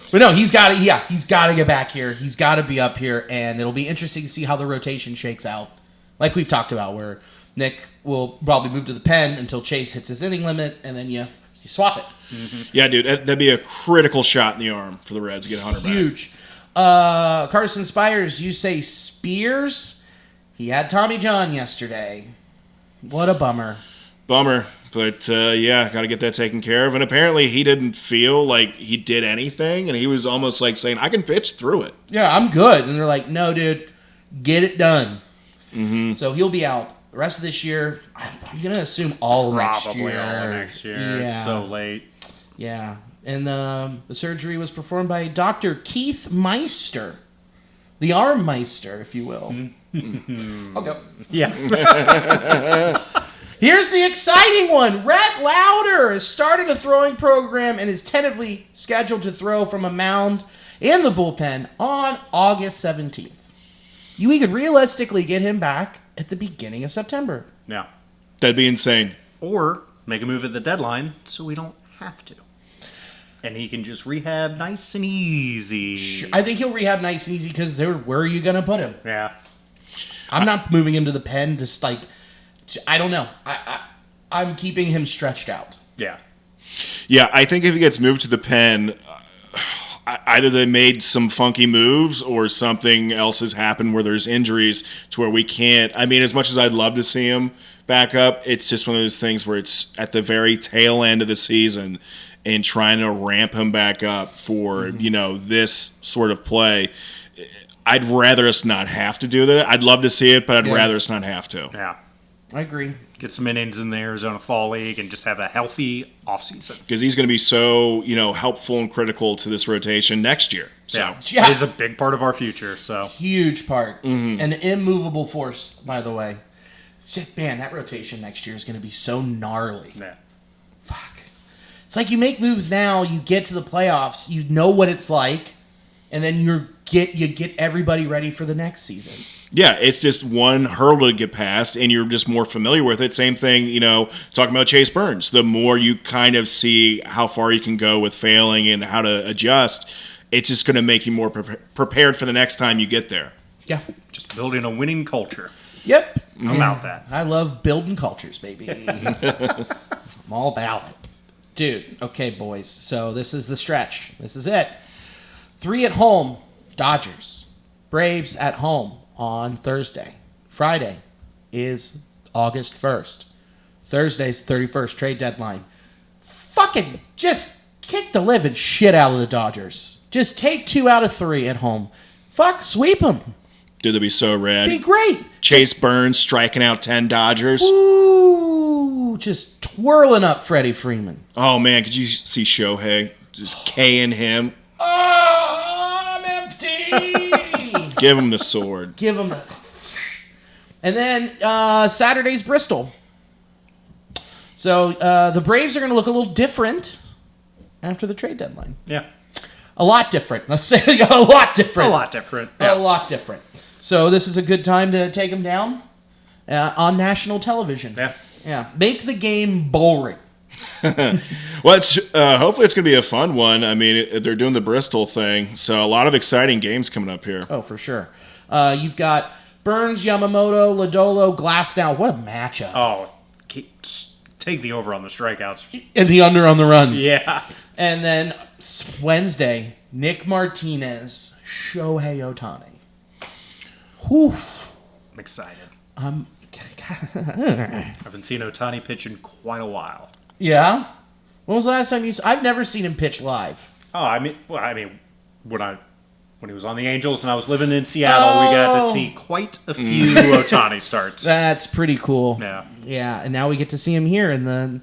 But no, he's got to get back here. He's got to be up here, and it'll be interesting to see how the rotation shakes out. Like we've talked about, where Nick will probably move to the pen until Chase hits his inning limit, and then you swap it. Mm-hmm. Yeah, dude, that'd be a critical shot in the arm for the Reds to get Hunter back. Huge. Carson Spires, you say Spears? He had Tommy John yesterday. What a bummer. Bummer. But, got to get that taken care of. And apparently he didn't feel like he did anything, and he was almost like saying, I can pitch through it. Yeah, I'm good. And they're like, no, dude, get it done. Mm-hmm. So he'll be out the rest of this year. I'm going to assume all next year. Probably all next year. Yeah. It's so late. Yeah. And the surgery was performed by Dr. Keith Meister. The arm meister, if you will. I'll go. Yeah. Here's the exciting one. Rhett Lauder has started a throwing program and is tentatively scheduled to throw from a mound in the bullpen on August 17th. We could realistically get him back at the beginning of September. Yeah. That'd be insane. Or make a move at the deadline so we don't have to. And he can just rehab nice and easy. Sure. I think he'll rehab nice and easy because where are you going to put him? Yeah. I'm not moving him to the pen just like... I don't know. I'm keeping him stretched out. Yeah. Yeah, I think if he gets moved to the pen, either they made some funky moves or something else has happened where there's injuries to where we can't. I mean, as much as I'd love to see him back up, it's just one of those things where it's at the very tail end of the season and trying to ramp him back up for, this sort of play. I'd rather us not have to do that. I'd love to see it, but I'd rather us not have to. Yeah. I agree. Get some innings in the Arizona Fall League and just have a healthy offseason. Because he's going to be so, helpful and critical to this rotation next year. So. Yeah. He's a big part of our future. So Huge part. An immovable force, by the way. It's just, man, that rotation next year is going to be so gnarly. yeah. Fuck. It's like you make moves now, you get to the playoffs, you know what it's like, and then you get everybody ready for the next season. Yeah, it's just one hurdle to get past, and you're just more familiar with it. Same thing, talking about Chase Burns. The more you kind of see how far you can go with failing and how to adjust, it's just going to make you more prepared for the next time you get there. Yeah. Just building a winning culture. Yep. I'm about that. I love building cultures, baby. I'm all about it. Dude, okay, boys. So this is the stretch. This is it. 3 at home, Dodgers. Braves at home on Thursday. Friday is August 1st. Thursday's 31st, trade deadline. Fucking just kick the living shit out of the Dodgers. Just take 2 out of 3 at home. Fuck, sweep them. Dude, that'd be so rad. Be great. Chase Burns striking out 10 Dodgers. Ooh, just twirling up Freddie Freeman. Oh, man, could you see Shohei just K-ing him? Oh, I'm empty. Give him the sword. Give him a... And then Saturday's Bristol. So the Braves are going to look a little different after the trade deadline. Yeah. A lot different. Let's say a lot different. A lot different. Yeah. A lot different. So this is a good time to take them down on national television. Yeah. Yeah. Make the game boring. Well, hopefully it's going to be a fun one. I mean, they're doing the Bristol thing, so a lot of exciting games coming up here. Oh, for sure. You've got Burns, Yamamoto, Lodolo, Glasnow. What a matchup. Oh, take the over on the strikeouts. And the under on the runs. Yeah. And then Wednesday, Nick Martinez, Shohei Ohtani. Whew. I'm excited. I haven't seen Ohtani pitch in quite a while. Yeah? When was the last time you saw... I've never seen him pitch live. Oh, I mean, when he was on the Angels and I was living in Seattle, we got to see quite a few Ohtani starts. That's pretty cool. Yeah. Yeah, and now we get to see him here in the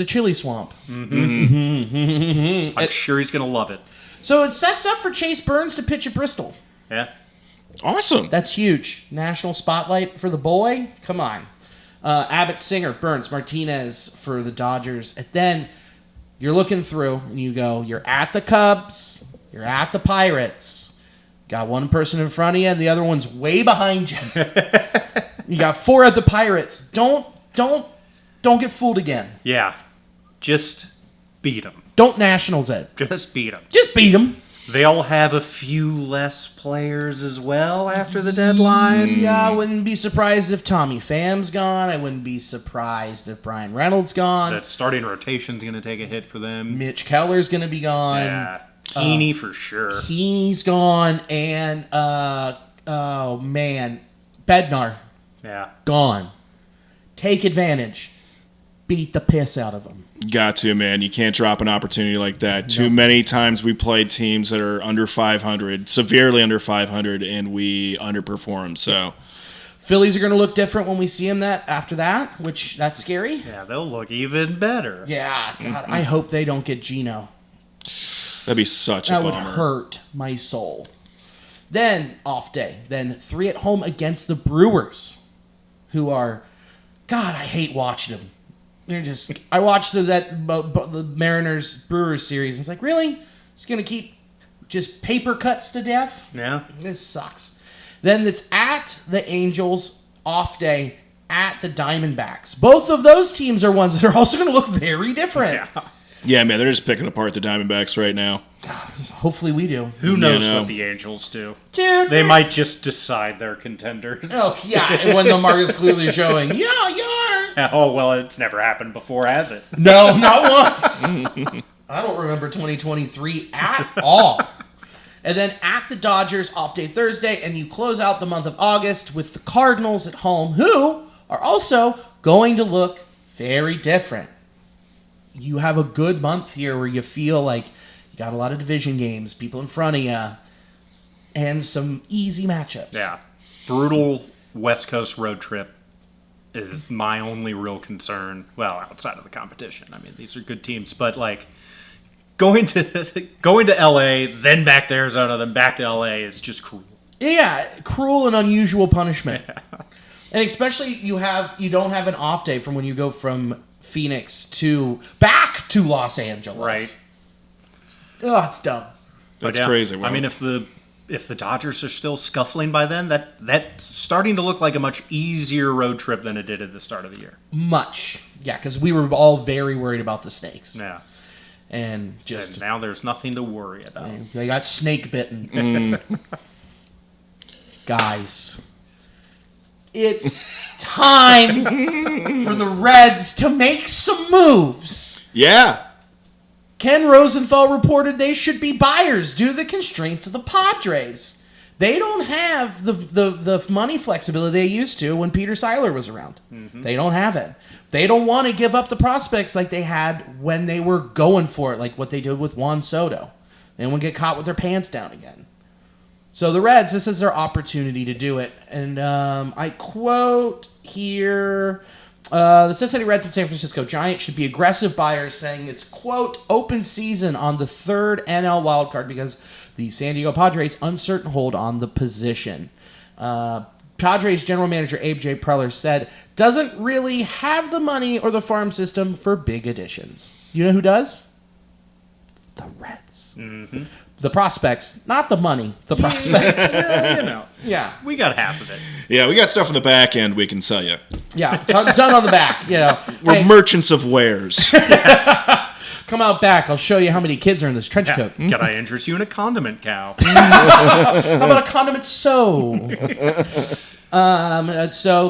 chili swamp. I'm sure he's going to love it. So it sets up for Chase Burns to pitch at Bristol. Yeah. Awesome. That's huge. National spotlight for the boy. Come on. Abbott, Singer, Burns, Martinez for the Dodgers. And then you're looking through and you go, you're at the Cubs, you're at the Pirates. Got one person in front of you and the other one's way behind you. You got 4 at the Pirates. Don't get fooled again. Yeah. Just beat them. Don't Nationals it. Just beat them. Just beat them. They'll have a few less players as well after the deadline. Yeah, I wouldn't be surprised if Tommy Pham's gone. I wouldn't be surprised if Brian Reynolds gone. That starting rotation's going to take a hit for them. Mitch Keller's going to be gone. Yeah, Heaney for sure. Heaney's gone, and oh man, Bednar Yeah. gone. Take advantage. Beat the piss out of them. Got to, man. You can't drop an opportunity like that. Too many times we played teams that are under 500, severely under 500, and we underperform. So Phillies are going to look different when we see them after that, which that's scary. Yeah, they'll look even better. Yeah, God, I hope they don't get Geno. that'd be such a That bummer. would hurt my soul. Then off day. Then 3 at home against the Brewers, who are, God, I hate watching them. They're just. I watched the Mariners Brewers series, and it's like, really? It's gonna keep just paper cuts to death? Yeah. This sucks. Then it's at the Angels off day at the Diamondbacks. Both of those teams are ones that are also going to look very different. Yeah. Yeah, man. They're just picking apart the Diamondbacks right now. Hopefully we do. Who knows know. what the Angels do? Dude, They might just decide they're contenders. Oh, yeah, and when the market's clearly showing, yeah, you are. Oh, well, it's never happened before, has it? No, not once. I don't remember 2023 at all. And then at the Dodgers, off day Thursday, and you close out the month of August with the Cardinals at home, who are also going to look very different. You have a good month here where you feel like you got a lot of division games, people in front of you, and some easy matchups. Yeah. Brutal West Coast road trip is my only real concern. Well, outside of the competition. I mean, these are good teams, but like going to LA, then back to Arizona, then back to LA is just cruel. Yeah, cruel and unusual punishment. And especially you don't have an off day from when you go from Phoenix back to Los Angeles. Right. Oh, it's dumb. That's crazy. Well, I mean, if the Dodgers are still scuffling by then, that's starting to look like a much easier road trip than it did at the start of the year. Much. Yeah, because we were all very worried about the snakes. Yeah. And now there's nothing to worry about. They got snake bitten. Guys, it's time for the Reds to make some moves. Yeah. Ken Rosenthal reported they should be buyers due to the constraints of the Padres. They don't have the money flexibility they used to when Peter Seiler was around. Mm-hmm. They don't have it. They don't want to give up the prospects like they had when they were going for it, like what they did with Juan Soto. They don't want to get caught with their pants down again. So the Reds, this is their opportunity to do it. And I quote here, the Cincinnati Reds and San Francisco Giants should be aggressive buyers, saying it's, quote, open season on the third NL wildcard because the San Diego Padres uncertain hold on the position. Padres general manager Abe J. Preller said, doesn't really have the money or the farm system for big additions. You know who does? The Reds. Mm-hmm. The prospects, not the money, the prospects. Yeah. We got half of it. Yeah, we got stuff in the back end we can sell you. Yeah, ton on the back. We're merchants of wares. Come out back. I'll show you how many kids are in this trench coat. Can I interest you in a condiment cow? How about a condiment So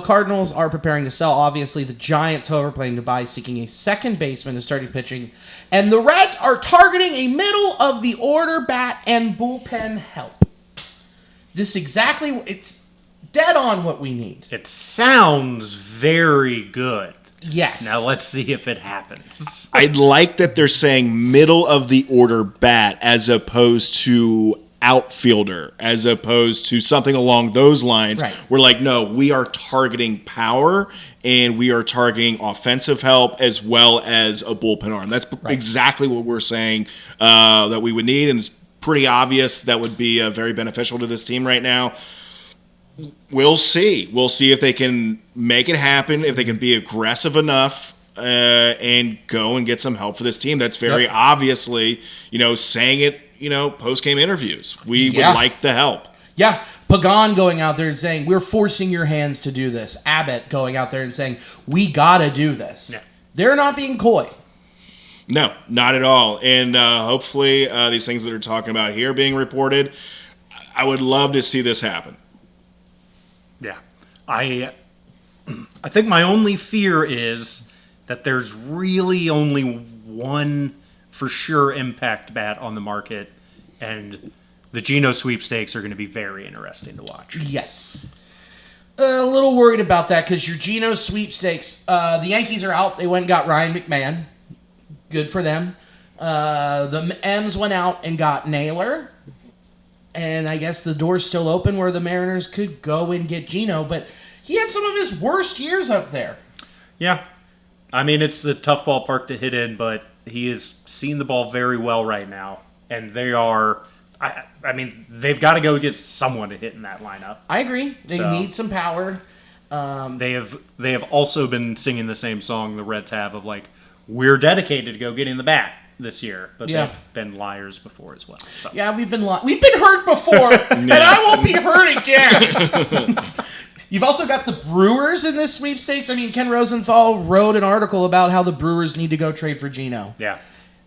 Cardinals are preparing to sell. Obviously, the Giants, however, planning to buy, seeking a second baseman to starting pitching. And the Reds are targeting a middle-of-the-order bat and bullpen help. It's dead on what we need. It sounds very good. Yes. Now let's see if it happens. I'd like that they're saying middle-of-the-order bat as opposed to outfielder, as opposed to something along those lines. Right. We're like, no, we are targeting power and we are targeting offensive help as well as a bullpen arm. That's exactly what we're saying that we would need, and it's pretty obvious that would be very beneficial to this team right now. We'll see. We'll see if they can make it happen, if they can be aggressive enough and go and get some help for this team. That's very obviously, saying it, post-game interviews. We would like the help. Yeah. Pagan going out there and saying, we're forcing your hands to do this. Abbott going out there and saying, we got to do this. Yeah. They're not being coy. No, not at all. And hopefully these things that they're talking about here being reported, I would love to see this happen. Yeah. I think my only fear is that there's really only one for sure impact bat on the market, and the Geno sweepstakes are going to be very interesting to watch. Yes. A little worried about that because your Geno sweepstakes, the Yankees are out. They went and got Ryan McMahon. Good for them. The M's went out and got Naylor. And I guess the door's still open where the Mariners could go and get Geno, but he had some of his worst years up there. Yeah. I mean, it's the tough ballpark to hit in, but he is seeing the ball very well right now. And they are, they've got to go get someone to hit in that lineup. I agree. They need some power. They have also been singing the same song the Reds have of like, we're dedicated to go getting the bat this year, but they've been liars before as well. So. Yeah, we've been hurt before, and I won't be hurt again. You've also got the Brewers in this sweepstakes. I mean, Ken Rosenthal wrote an article about how the Brewers need to go trade for Geno. Yeah,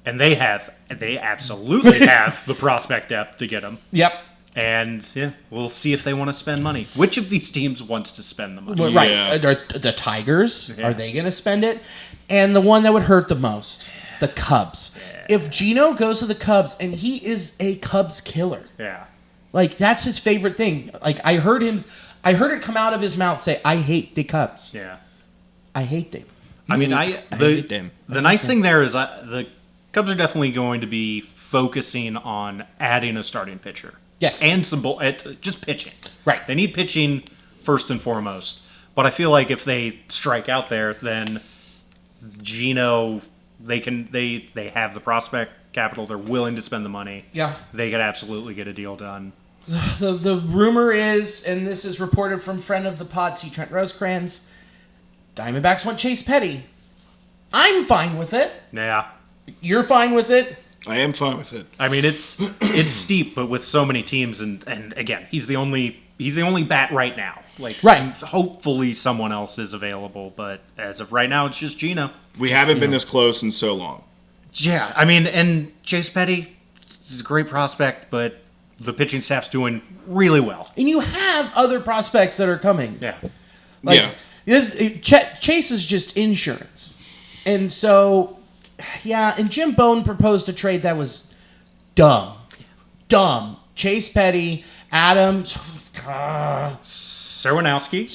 and they absolutely have the prospect depth to get him. Yep. And we'll see if they want to spend money. Which of these teams wants to spend the money? Well, right, the Tigers, are they going to spend it? And the one that would hurt the most, the Cubs. Yeah. If Geno goes to the Cubs, and he is a Cubs killer. Yeah. Like, that's his favorite thing. Like, I heard it come out of his mouth say, I hate the Cubs. Yeah. I hate them. I mean, I hate them. The nice thing there is the Cubs are definitely going to be focusing on adding a starting pitcher. Yes. And some just pitching. Right. They need pitching first and foremost. But I feel like if they strike out there, then Geno, they have the prospect capital. They're willing to spend the money. Yeah. They could absolutely get a deal done. The rumor is, and this is reported from friend of the pod, C. Trent Rosecrans, Diamondbacks want Chase Petty. I'm fine with it. Yeah. You're fine with it. I am fine with it. I mean, it's steep, but with so many teams, and again, he's the only bat right now. Like, right. Hopefully, someone else is available, but as of right now, it's just Geno. We haven't been this close in so long. Yeah, I mean, and Chase Petty is a great prospect, but the pitching staff's doing really well. And you have other prospects that are coming. Yeah. Chase is just insurance. And so, yeah, and Jim Bone proposed a trade that was dumb. Dumb. Chase Petty, Adams, Serwanowski,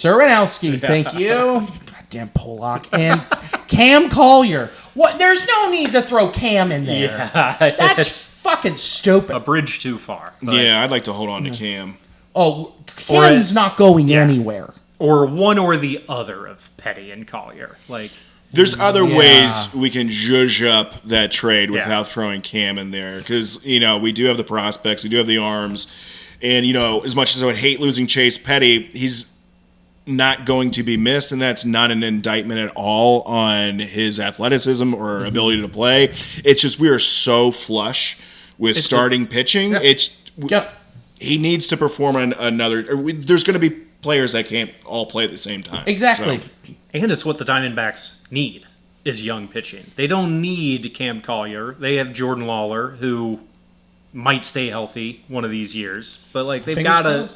thank you. Goddamn Pollock. And Cam Collier. What? There's no need to throw Cam in there. Yeah. That's fucking stupid. A bridge too far. But, Yeah, I'd like to hold on to Cam. Oh, Cam's not going anywhere. Or one or the other of Petty and Collier. Like, there's other ways we can zhuzh up that trade without Yeah. throwing Cam in there. Because, we do have the prospects, we do have the arms. And, as much as I would hate losing Chase Petty, he's not going to be missed, and that's not an indictment at all on his athleticism or ability to play. It's just we are so flush with starting pitching. Yeah. He needs to perform on another. There's going to be players that can't all play at the same time. Exactly. So, and it's what the Diamondbacks need is young pitching. They don't need Cam Collier. They have Jordan Lawler, who might stay healthy one of these years, but like they've got a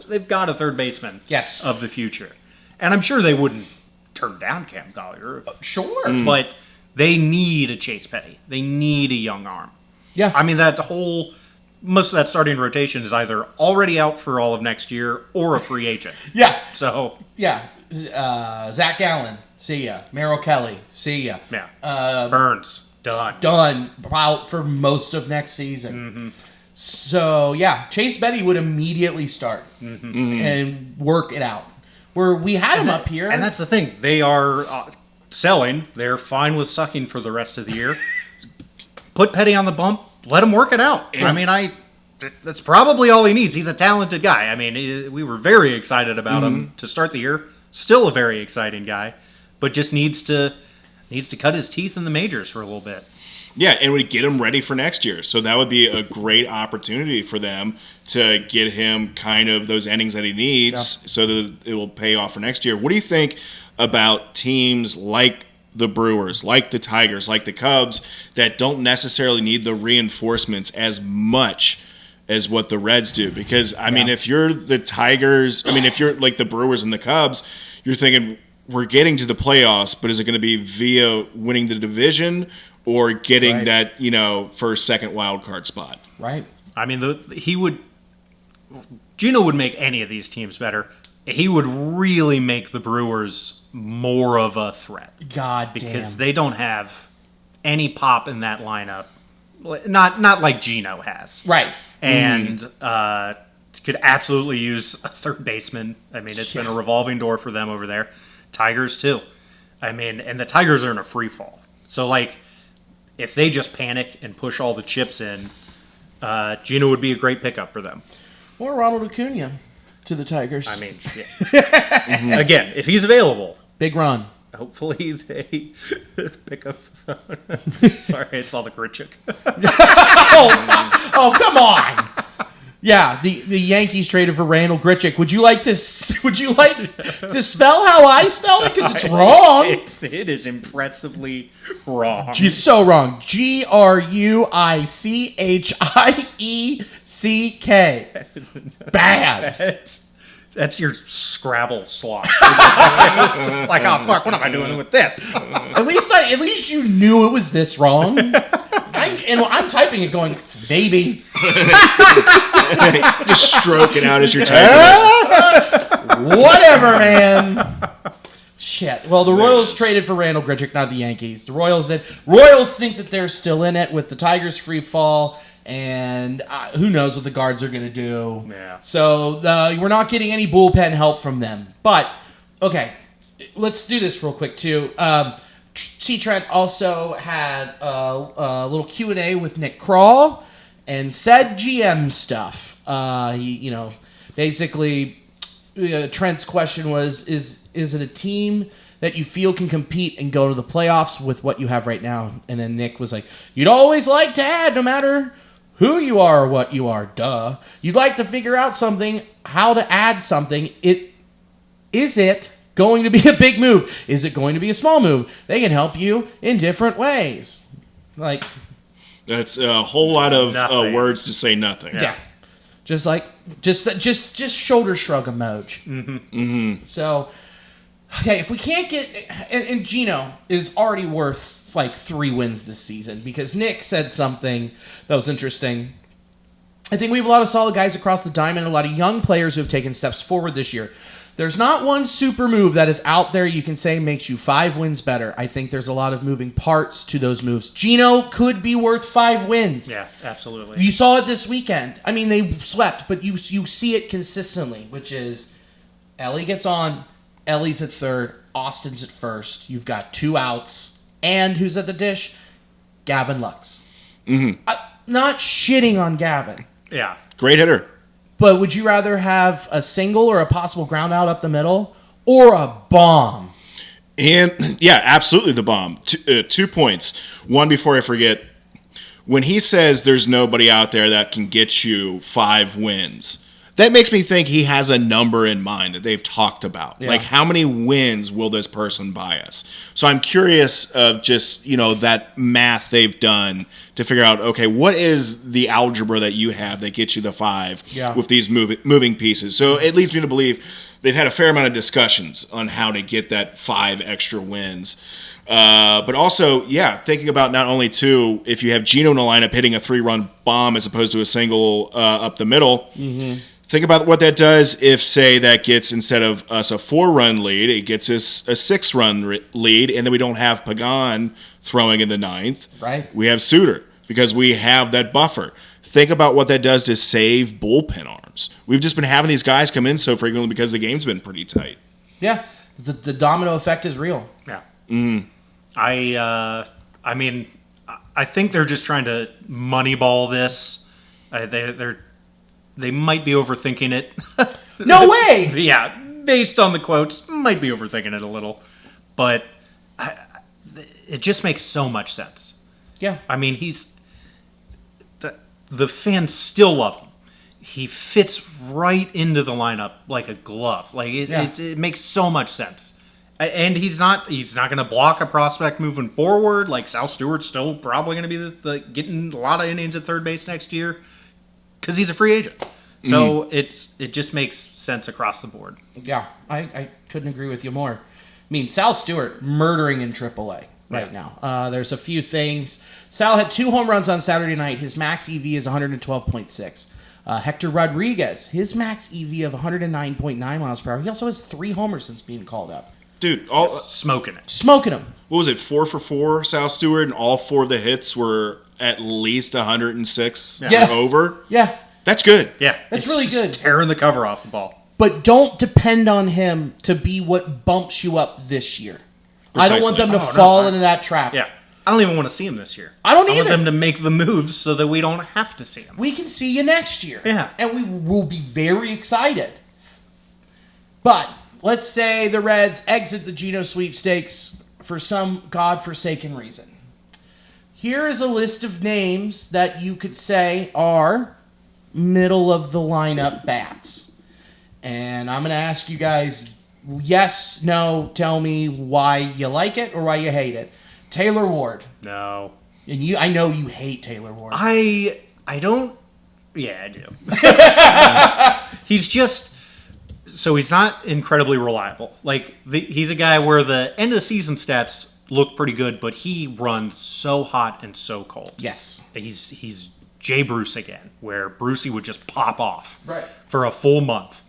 third baseman of the future. And I'm sure they wouldn't turn down Cam Collier. Sure. But they need a Chase Petty. They need a young arm. Yeah. I mean, most of that starting rotation is either already out for all of next year or a free agent. Yeah. So. Yeah. Zach Gallen, see ya. Merrill Kelly, see ya. Yeah. Burns, done. Done. Out for most of next season. Mm-hmm. So, yeah, Chase Petty would immediately start and work it out. Where we had him up here. And that's the thing. They are selling. They're fine with sucking for the rest of the year. Put Petty on the bump. Let him work it out. I mean, that's probably all he needs. He's a talented guy. I mean, we were very excited about him to start the year. Still a very exciting guy. But just needs to cut his teeth in the majors for a little bit. Yeah, and we get him ready for next year. So that would be a great opportunity for them to get him kind of those innings that he needs so that it will pay off for next year. What do you think about teams like the Brewers, like the Tigers, like the Cubs, that don't necessarily need the reinforcements as much as what the Reds do? Because, I mean, if you're the Tigers, if you're like the Brewers and the Cubs, you're thinking, we're getting to the playoffs, but is it going to be via winning the division or getting that, first, second wild card spot? Right. I mean, Geno would make any of these teams better. He would really make the Brewers more of a threat. Because they don't have any pop in that lineup. Not like Geno has. Right. And could absolutely use a third baseman. I mean, it's been a revolving door for them over there. Tigers, too. I mean, and the Tigers are in a free fall. So, like, if they just panic and push all the chips in, Geno would be a great pickup for them. Or Ronald Acuna to the Tigers. I mean, again, if he's available. Big run. Hopefully they pick up the phone. Sorry, I saw the Grichuk. Oh, come on. Yeah, the Yankees traded for Randall Grichuk. Would you like to spell how I spelled it? Because it's wrong. It is impressively wrong. It's so wrong. Gruichiek. Bad. That's your Scrabble slot. It's like, oh fuck, what am I doing with this? At least you knew it was this wrong. I'm typing it going, baby. Just stroking out as you're typing. Whatever, man. Shit. Well, the Royals traded for Randall Grichuk, not the Yankees. The Royals did. Royals think that they're still in it with the Tigers' free fall, and who knows what the Guards are going to do. Yeah. So we're not getting any bullpen help from them. But, okay, let's do this real quick too. C. Trent also had a little Q&A with Nick Kroll and said GM stuff. Basically, Trent's question was, is it a team that you feel can compete and go to the playoffs with what you have right now? And then Nick was like, you'd always like to add, no matter who you are or what you are, duh. You'd like to figure out something, how to add something. Is it going to be a big move? Is it going to be a small move? They can help you in different ways. Like, that's a whole lot of words to say nothing. Yeah. Just shoulder shrug emoji. Mm-hmm. Mm-hmm. So, okay, if we can't get... And Geno is already worth, 3 wins this season, because Nick said something that was interesting. I think we have a lot of solid guys across the diamond, a lot of young players who have taken steps forward this year. There's not one super move that is out there you can say makes you 5 wins better. I think there's a lot of moving parts to those moves. Geno could be worth 5 wins. Yeah, absolutely. You saw it this weekend. I mean, they swept, but you see it consistently, which is Ellie gets on, Ellie's at third, Austin's at first. You've got 2 outs, and who's at the dish? Gavin Lux. Mm-hmm. Not shitting on Gavin. Yeah. Great hitter. But would you rather have a single or a possible ground out up the middle, or a bomb? And, yeah, absolutely the bomb. 2 points. One, before I forget, when he says there's nobody out there that can get you 5 wins, that makes me think he has a number in mind that they've talked about. Yeah. Like, how many wins will this person buy us? So I'm curious of just, that math they've done to figure out, okay, what is the algebra that you have that gets you the 5 with these moving pieces? So it leads me to believe they've had a fair amount of discussions on how to get that 5 extra wins. But also, thinking about not only, too, if you have Geno in the lineup hitting a 3-run bomb as opposed to a single up the middle, think about what that does if, say, that gets, instead of us a 4-run lead, it gets us a 6-run lead, and then we don't have Pagan throwing in the 9th. Right. We have Suter because we have that buffer. Think about what that does to save bullpen arms. We've just been having these guys come in so frequently because the game's been pretty tight. Yeah. The domino effect is real. Yeah. Mm. I mean, I think they're just trying to moneyball this. They might be overthinking it. No way! Yeah, based on the quotes, might be overthinking it a little. But it just makes so much sense. Yeah. I mean, the fans still love him. He fits right into the lineup like a glove. Like it makes so much sense. And he's not going to block a prospect moving forward. Like Sal Stewart's still probably going to be getting a lot of innings at third base next year because he's a free agent. So it just makes sense across the board. Yeah, I couldn't agree with you more. I mean, Sal Stewart murdering in AAA right now. There's a few things. Sal had 2 home runs on Saturday night. His max EV is 112.6. Hector Rodriguez, his max EV of 109.9 miles per hour. He also has 3 homers since being called up. Dude, smoking it. Smoking him. What was it, 4 for 4, Sal Stewart, and all 4 of the hits were at least 106 or over? Yeah. That's good. Yeah. That's really good. Tearing the cover off the ball. But don't depend on him to be what bumps you up this year. Precisely. I don't want them to fall into that trap. Yeah. I don't even want to see him this year. I don't I want either. them to make the moves so that we don't have to see him. We can see you next year. Yeah. And we will be very excited. But let's say the Reds exit the Geno sweepstakes for some godforsaken reason. Here is a list of names that you could say are middle of the lineup bats. And I'm going to ask you guys, yes, no, tell me why you like it or why you hate it. Taylor Ward. No. And I know you hate Taylor Ward. I don't. Yeah, I do. He's just. So he's not incredibly reliable. Like, he's a guy where the end of the season stats look pretty good, but he runs so hot and so cold. Yes. He's Jay Bruce again, where Brucey would just pop off for a full month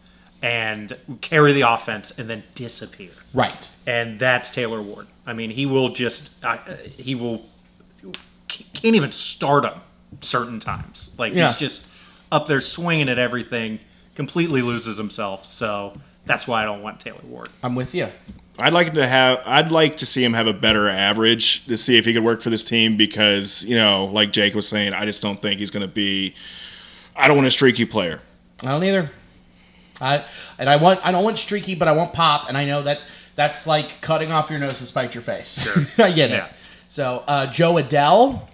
and carry the offense and then disappear. Right. And that's Taylor Ward. I mean, he will just can't even start him certain times. Like, he's just up there swinging at everything, completely loses himself. So that's why I don't want Taylor Ward. I'm with you. I'd like to see him have a better average to see if he could work for this team because, like Jake was saying, I just don't think he's going to be. I don't want a streaky player. I don't either. I don't want streaky, but I want pop, and I know that's like cutting off your nose to spite your face. Sure. I get it. So Joe Adele,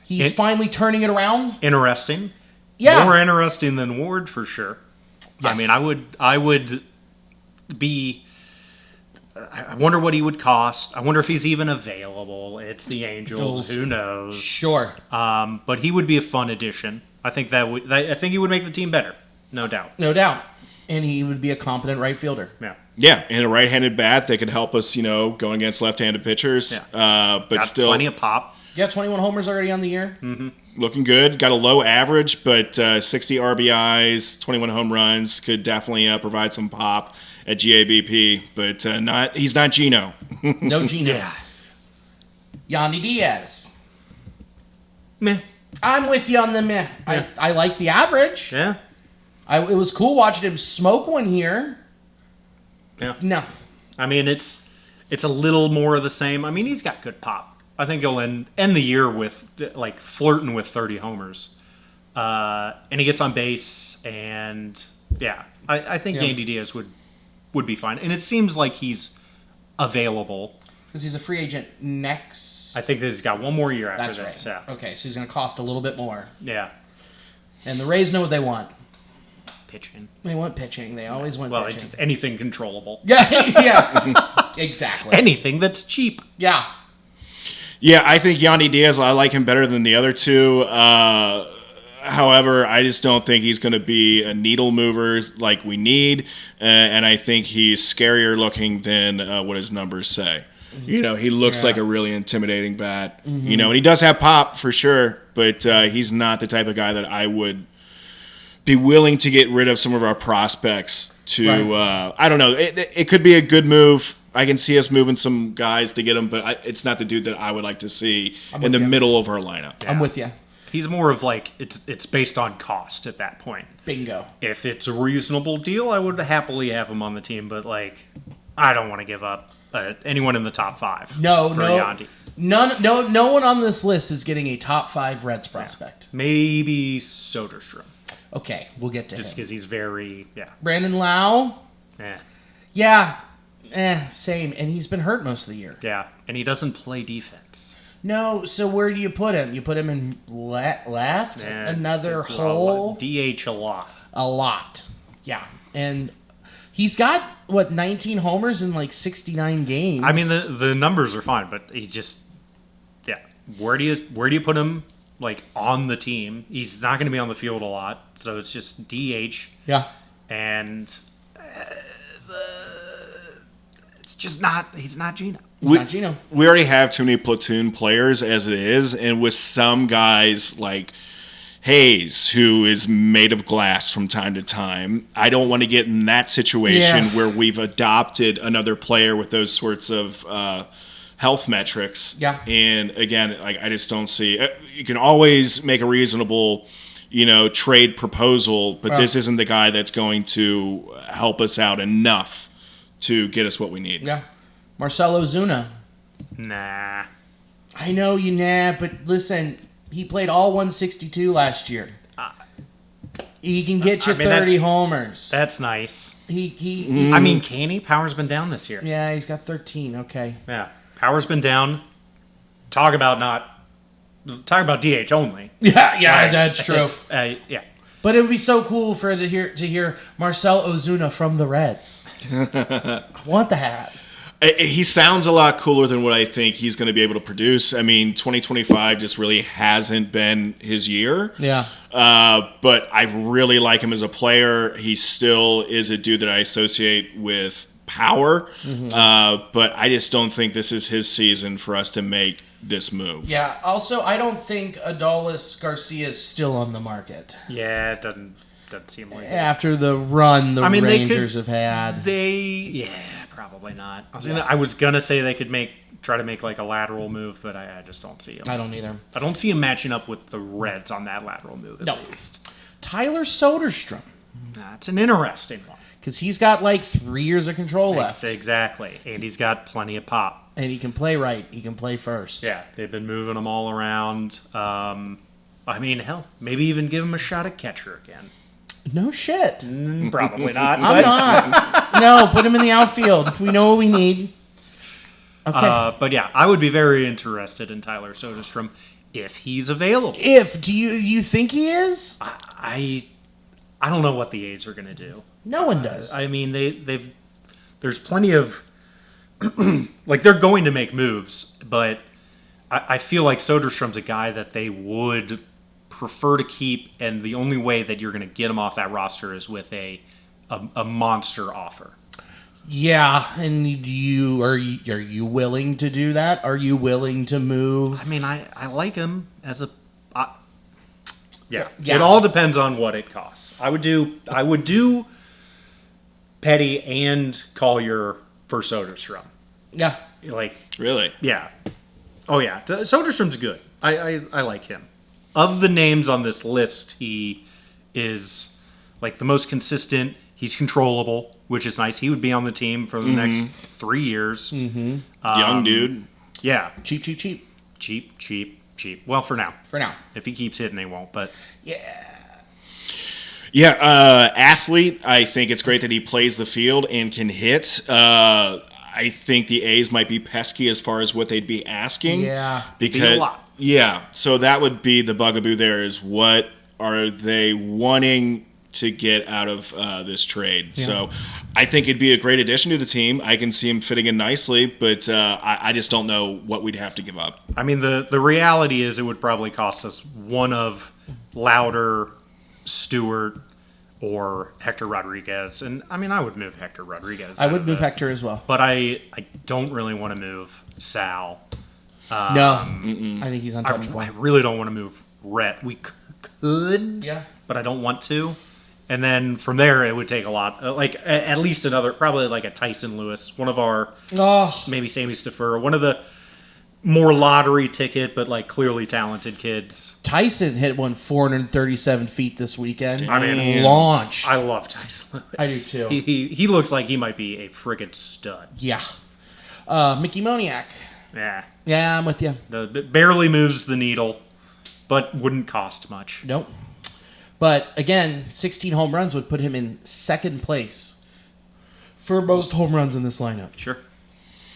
he's finally turning it around. Interesting. Yeah. More interesting than Ward for sure. Yes. I mean, I would be. I wonder what he would cost. I wonder if he's even available. It's the Angels. Who knows? Sure. But he would be a fun addition. I think I think he would make the team better. No doubt. No doubt. And he would be a competent right fielder. Yeah. Yeah, and a right-handed bat that could help us, going against left-handed pitchers. Yeah. But Got still, plenty of pop. Yeah, 21 homers already on the year. Mm-hmm. Looking good. Got a low average, but 60 RBIs, 21 home runs could definitely provide some pop at GABP. But he's not Geno. No Geno. Yeah. Yandy Diaz. Meh. I'm with you on the meh. Yeah. I like the average. Yeah. It was cool watching him smoke one here. Yeah. No. I mean, it's a little more of the same. I mean, he's got good pop. I think he'll end the year with like flirting with 30 homers, and he gets on base. And yeah, I think Andy Diaz would be fine. And it seems like he's available Because he's a free agent next. I think that he's got one more year after That's this. right. Yeah. Okay, so he's going to cost a little bit more. Yeah. And the Rays know what they want. Pitching. They want pitching. They always want Well, pitching. it's just anything controllable. Yeah, yeah. Exactly. Anything that's cheap. Yeah. Yeah, I think Yandy Diaz, I like him better than the other two. However, I just don't think he's going to be a needle mover like we need. And I think he's scarier looking than what his numbers say. You know, he looks like a really intimidating bat. Mm-hmm. You know, and he does have pop for sure, but he's not the type of guy that I would be willing to get rid of some of our prospects to, I don't know. It could be a good move. I can see us moving some guys to get him, but it's not the dude that I would like to see in the middle of our lineup. I'm with you. He's more of like, it's based on cost at that point. Bingo. If it's a reasonable deal, I would happily have him on the team, but like, I don't want to give up anyone in the top five. No. Yandy. No one on this list is getting a top 5 Reds prospect. Maybe Soderstrom. Okay, we'll get to Just him. because he's very, Brandon Lau? Eh. Yeah. Same. And he's been hurt most of the year. Yeah, and he doesn't play defense. No, so where do you put him? You put him in left? Another hole? DH a lot. A lot. Yeah. And he's got, 19 homers in like 69 games? I mean, the numbers are fine, but he just, where do you put him, like, on the team? He's not going to be on the field a lot, so it's just DH. Yeah. And it's just not, he's not Geno. Not Geno. We already have too many platoon players as it is, and with some guys like Hayes, who is made of glass from time to time, I don't want to get in that situation where we've adopted another player with those sorts of health metrics. Yeah. And again, like I just don't see. You can always make a reasonable, trade proposal, but this isn't the guy that's going to help us out enough to get us what we need. Yeah. Marcelo Zuna. Nah. I know you but listen, he played all 162 last year. He can get you 30 homers. That's nice. He I mean, can he? Power's been down this year. Yeah, he's got 13. Okay. Yeah. Power's been down. Talk about DH only. Yeah, that's true. Yeah. But it would be so cool to hear Marcel Ozuna from the Reds. I want that. He sounds a lot cooler than what I think he's going to be able to produce. I mean, 2025 just really hasn't been his year. Yeah. But I really like him as a player. He still is a dude that I associate with power. Mm-hmm. But I just don't think this is his season for us to make this move. Yeah. Also, I don't think Adolis Garcia is still on the market. Yeah, it doesn't seem like it. After the run Rangers have had. Probably not. I was gonna say they could try to make like a lateral move, but I just don't see him. I don't either. I don't see him matching up with the Reds on that lateral move. At least. Tyler Soderstrom. That's an interesting one. Because he's got like 3 years of control left. Exactly. And he's got plenty of pop. And he can play right. He can play first. Yeah, they've been moving him all around. I mean, hell, maybe even give him a shot at catcher again. No shit. Probably not. I'm not. No, put him in the outfield. We know what we need. Okay. But yeah, I would be very interested in Tyler Soderstrom if he's available. Do you think he is? I don't know what the A's are going to do. No one does. I mean, there's plenty of like they're going to make moves, but I feel like Soderstrom's a guy that they would prefer to keep, and the only way that you're going to get him off that roster is with a monster offer. Yeah, and are you willing to do that? Are you willing to move? I mean, I like him as a. Yeah. Yeah. It all depends on what it costs. I would do Petty and Collier for Soderstrom. Yeah. Like, Really? yeah. Oh yeah, Soderstrom's good. I like him. Of the names on this list, he is like the most consistent. He's controllable, which is nice. He would be on the team for the next 3 years. Young dude. Yeah. Cheap. Well, for now. If he keeps hitting, they won't. But Yeah, athlete. I think it's great that he plays the field and can hit. I think the A's might be pesky as far as what they'd be asking. Yeah. Because Be a lot. Yeah, so that would be the bugaboo there is what are they wanting to get out of this trade. Yeah. So I think it'd be a great addition to the team. I can see him fitting in nicely, but I just don't know what we'd have to give up. I mean, the reality is it would probably cost us one of Lauder, Stewart, or Hector Rodriguez. And, I mean, I would move Hector Rodriguez. I would move Hector as well. But I don't really want to move Sal. No. I think he's untouchable. I really don't want to move Rhett. We could, Yeah. but I don't want to. And then from there, it would take a lot. Like, at least another, probably like a Tyson Lewis, one of our, maybe Sammy Stafford, one of the more lottery ticket, but like clearly talented kids. Tyson hit one 437 feet this weekend. I mean, launched. I love Tyson Lewis. I do too. He looks like he might be a friggin' stud. Yeah. Mickey Moniak. Yeah. Yeah, I'm with you. It barely moves the needle, but wouldn't cost much. Nope. But again, 16 home runs would put him in second place for most home runs in this lineup. Sure.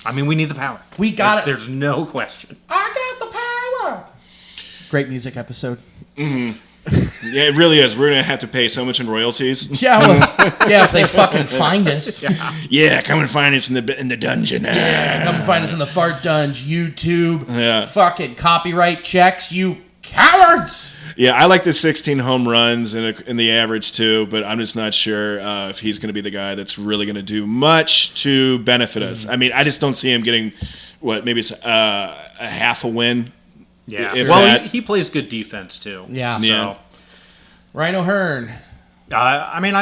I mean, we need the power. We got it. There's no question. I got the power. Great music episode. Yeah, it really is. We're going to have to pay so much in royalties. Yeah, well, yeah. If they fucking find us. Yeah, come and find us in the dungeon. Yeah, come find us in the fart dunge, YouTube. Yeah. Fucking copyright checks, you cowards. Yeah, I like the 16 home runs in the average too, but I'm just not sure if he's going to be the guy that's really going to do much to benefit us. I mean, I just don't see him getting maybe it's a half a win. Yeah. If Well, that. he plays good defense too. Yeah. Yeah. Rhino Hearn. I mean,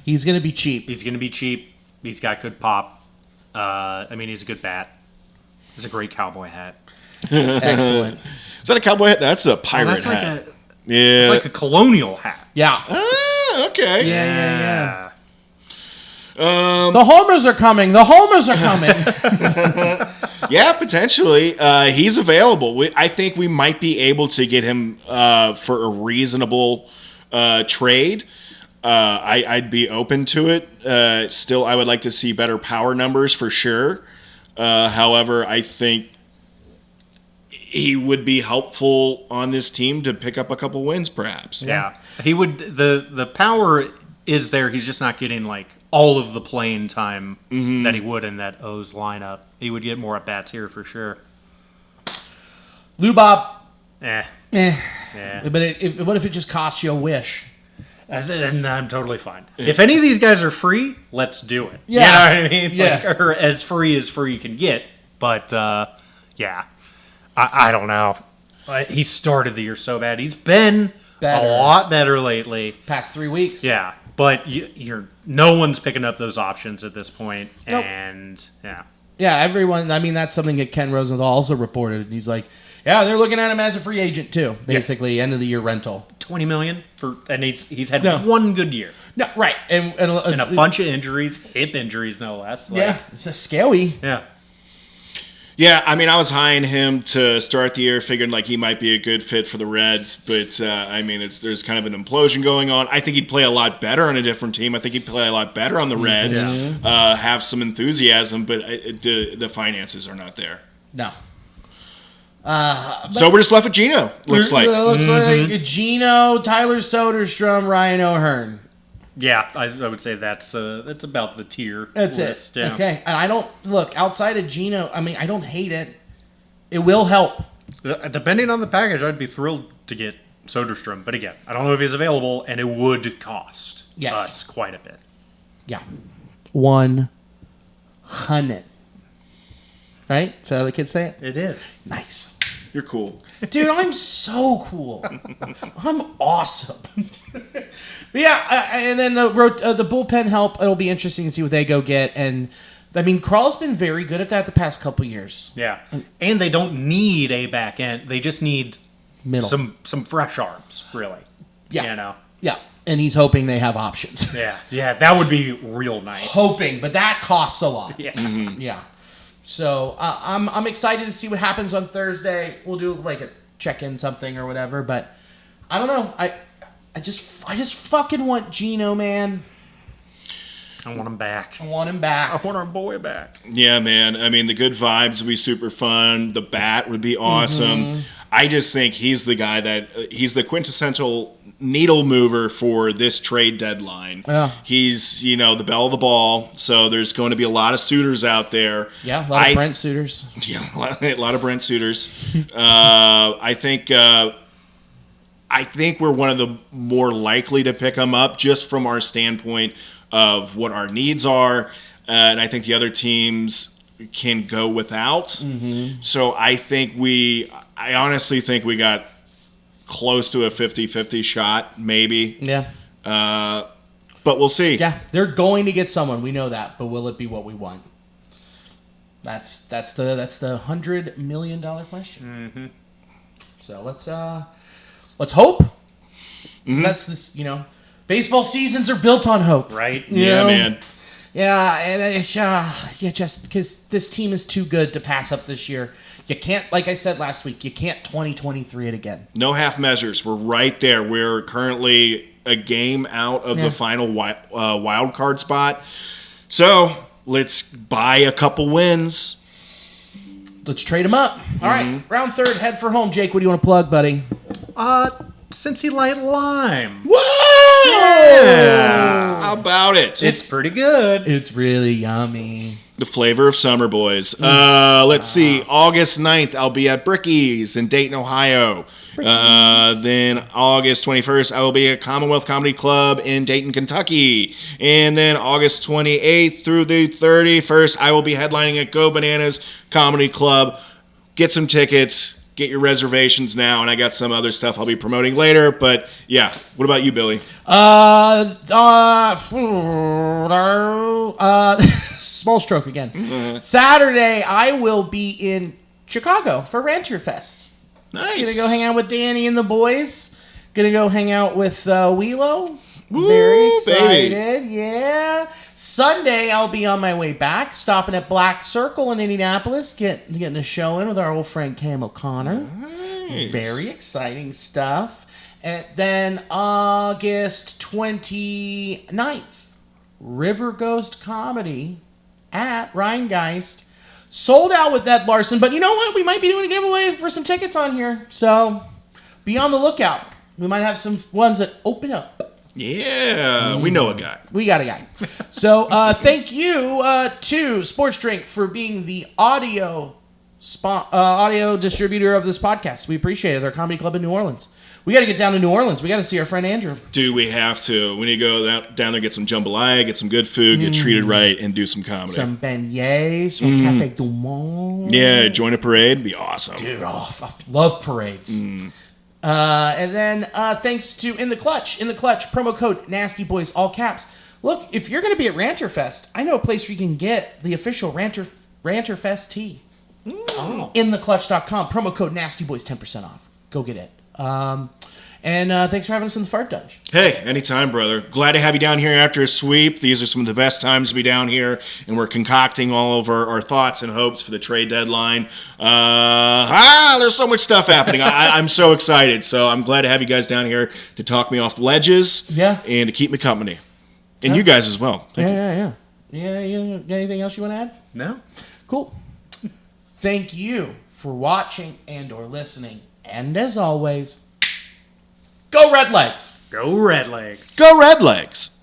He's going to be cheap. he's going to be cheap. He's got good pop. I mean, he's a good bat. He's a great cowboy hat. Excellent. Is that a cowboy hat? That's a pirate that's hat. it's Yeah. like a colonial hat. Yeah. Ah, okay. Yeah. The homers are coming. The homers are coming. Yeah, potentially. He's available. I think we might be able to get him for a reasonable trade. I'd be open to it. Still, I would like to see better power numbers for sure. However, I think he would be helpful on this team to pick up a couple wins, perhaps. Yeah. He would. The power is there. He's just not getting like all of the playing time that he would in that O's lineup. He would get more at bats here for sure. Lou Bob. Yeah. But what if it just costs you a wish? Then I'm totally fine. If any of these guys are free, let's do it. Yeah. You know what I mean? Yeah. Like, or as free can get. But, yeah. I don't know. He started the year so bad. He's been Better. a lot better lately. Past 3 weeks. Yeah. But no one's picking up those options at this point. Nope. And, yeah. Yeah, everyone. I mean, that's something that Ken Rosenthal also reported. He's like, yeah, they're looking at him as a free agent too. Basically, end of the year rental. $20 million and he's had No. one good year No, right. And and a bunch of injuries, hip injuries no less. Yeah, it's a scary. Yeah. Yeah, I mean, I was high on him to start the year, figuring like he might be a good fit for the Reds. But I mean, there's kind of an implosion going on. I think he'd play a lot better on a different team. I think he'd play a lot better on the Reds. Yeah. Have some enthusiasm, but the finances are not there. No. So we're just left with Geno. Looks like. Looks like Geno, Tyler Soderstrom, Ryan O'Hearn. Yeah, I would say that's about the tier. That's list. it. Yeah. Okay. And I don't look outside of Geno. I mean, I don't hate it. It will help. Depending on the package, I'd be thrilled to get Soderstrom. But again, I don't know if he's available, and it would cost us quite a bit. Yeah. 100. Right? So the kids say it? It is. Nice. You're cool. Dude, I'm so cool. I'm awesome. But yeah, and then the bullpen help, it'll be interesting to see what they go get. And, I mean, Kral's been very good at that the past couple years. Yeah. And they don't need a back end. They just need Middle. some fresh arms, really. Yeah. You know? Yeah. And he's hoping they have options. Yeah. Yeah, that would be real nice. Hoping, but that costs a lot. Yeah. Yeah. So I'm excited to see what happens on Thursday. We'll do like a check-in something or whatever. But I don't know. I just fucking want Geno, man. I want him back. I want him back. I want our boy back. Yeah, man. I mean, the good vibes would be super fun. The bat would be awesome. I just think he's the guy he's the quintessential needle mover for this trade deadline. Yeah. He's, the belle of the ball. So there's going to be a lot of suitors out there. Yeah, a lot of Brent suitors. Yeah, a lot of Brent suitors. I think we're one of the more likely to pick him up just from our standpoint of what our needs are. And I think the other teams can go without. So I honestly think we got close to a 50-50 shot, maybe. Yeah. But we'll see. Yeah, they're going to get someone. We know that, but will it be what we want? That's the $100 million question. So let's hope. That's this. Baseball seasons are built on hope. Right? Yeah, man. Yeah, and it's just because this team is too good to pass up this year. You can't, like I said last week, you can't 2023 it again. No half measures. We're right there. We're currently a game out of the final wild card spot. So let's buy a couple wins. Let's trade them up. All right, round third, head for home. Jake, what do you want to plug, buddy? Cincy Light Lime. Whoa! Yeah. How about it? It's pretty good. It's really yummy. The flavor of summer, boys. Let's see. August 9th, I'll be at Bricky's in Dayton, Ohio. Then August 21st, I will be at Commonwealth Comedy Club in Dayton, Kentucky. And then August 28th through the 31st, I will be headlining at Go Bananas Comedy Club. Get some tickets. Get your reservations now, and I got some other stuff I'll be promoting later. But yeah, what about you, Billy? Small stroke again. Saturday, I will be in Chicago for Rancher Fest. Nice. Gonna go hang out with Danny and the boys. Gonna go hang out with Wheelo. Very excited. Baby. Yeah. Sunday, I'll be on my way back, stopping at Black Circle in Indianapolis, getting a show in with our old friend Cam O'Connor. Nice. Very exciting stuff. And then August 29th, River Ghost Comedy at Rheingeist. Sold out with Ed Larson, but you know what? We might be doing a giveaway for some tickets on here. So be on the lookout. We might have some ones that open up. Yeah, we know a guy. We got a guy. So thank you to Sports Drink for being the audio distributor of this podcast. We appreciate it. They're a comedy club in New Orleans. We got to get down to New Orleans. We got to see our friend Andrew. Dude, we have to. We need to go down there, get some jambalaya, get some good food, get treated right, and do some comedy. Some beignets from Cafe Du Monde. Yeah, join a parade. Be awesome. Dude, I love parades. And then thanks to In the Clutch, promo code Nasty Boys, all caps. Look, if you're going to be at Ranter Fest, I know a place where you can get the official Ranter Fest tee. InTheClutch.com, promo code Nasty Boys, 10% off. Go get it. And thanks for having us in the Fart Dungeon. Hey, anytime, brother. Glad to have you down here after a sweep. These are some of the best times to be down here, and we're concocting all of our thoughts and hopes for the trade deadline. There's so much stuff happening. I'm so excited. So I'm glad to have you guys down here to talk me off the ledges and to keep me company. And you guys as well. Thank you. Yeah, anything else you want to add? No. Cool. Thank you for watching and or listening. And as always, go Redlegs! Go Redlegs. Go Redlegs!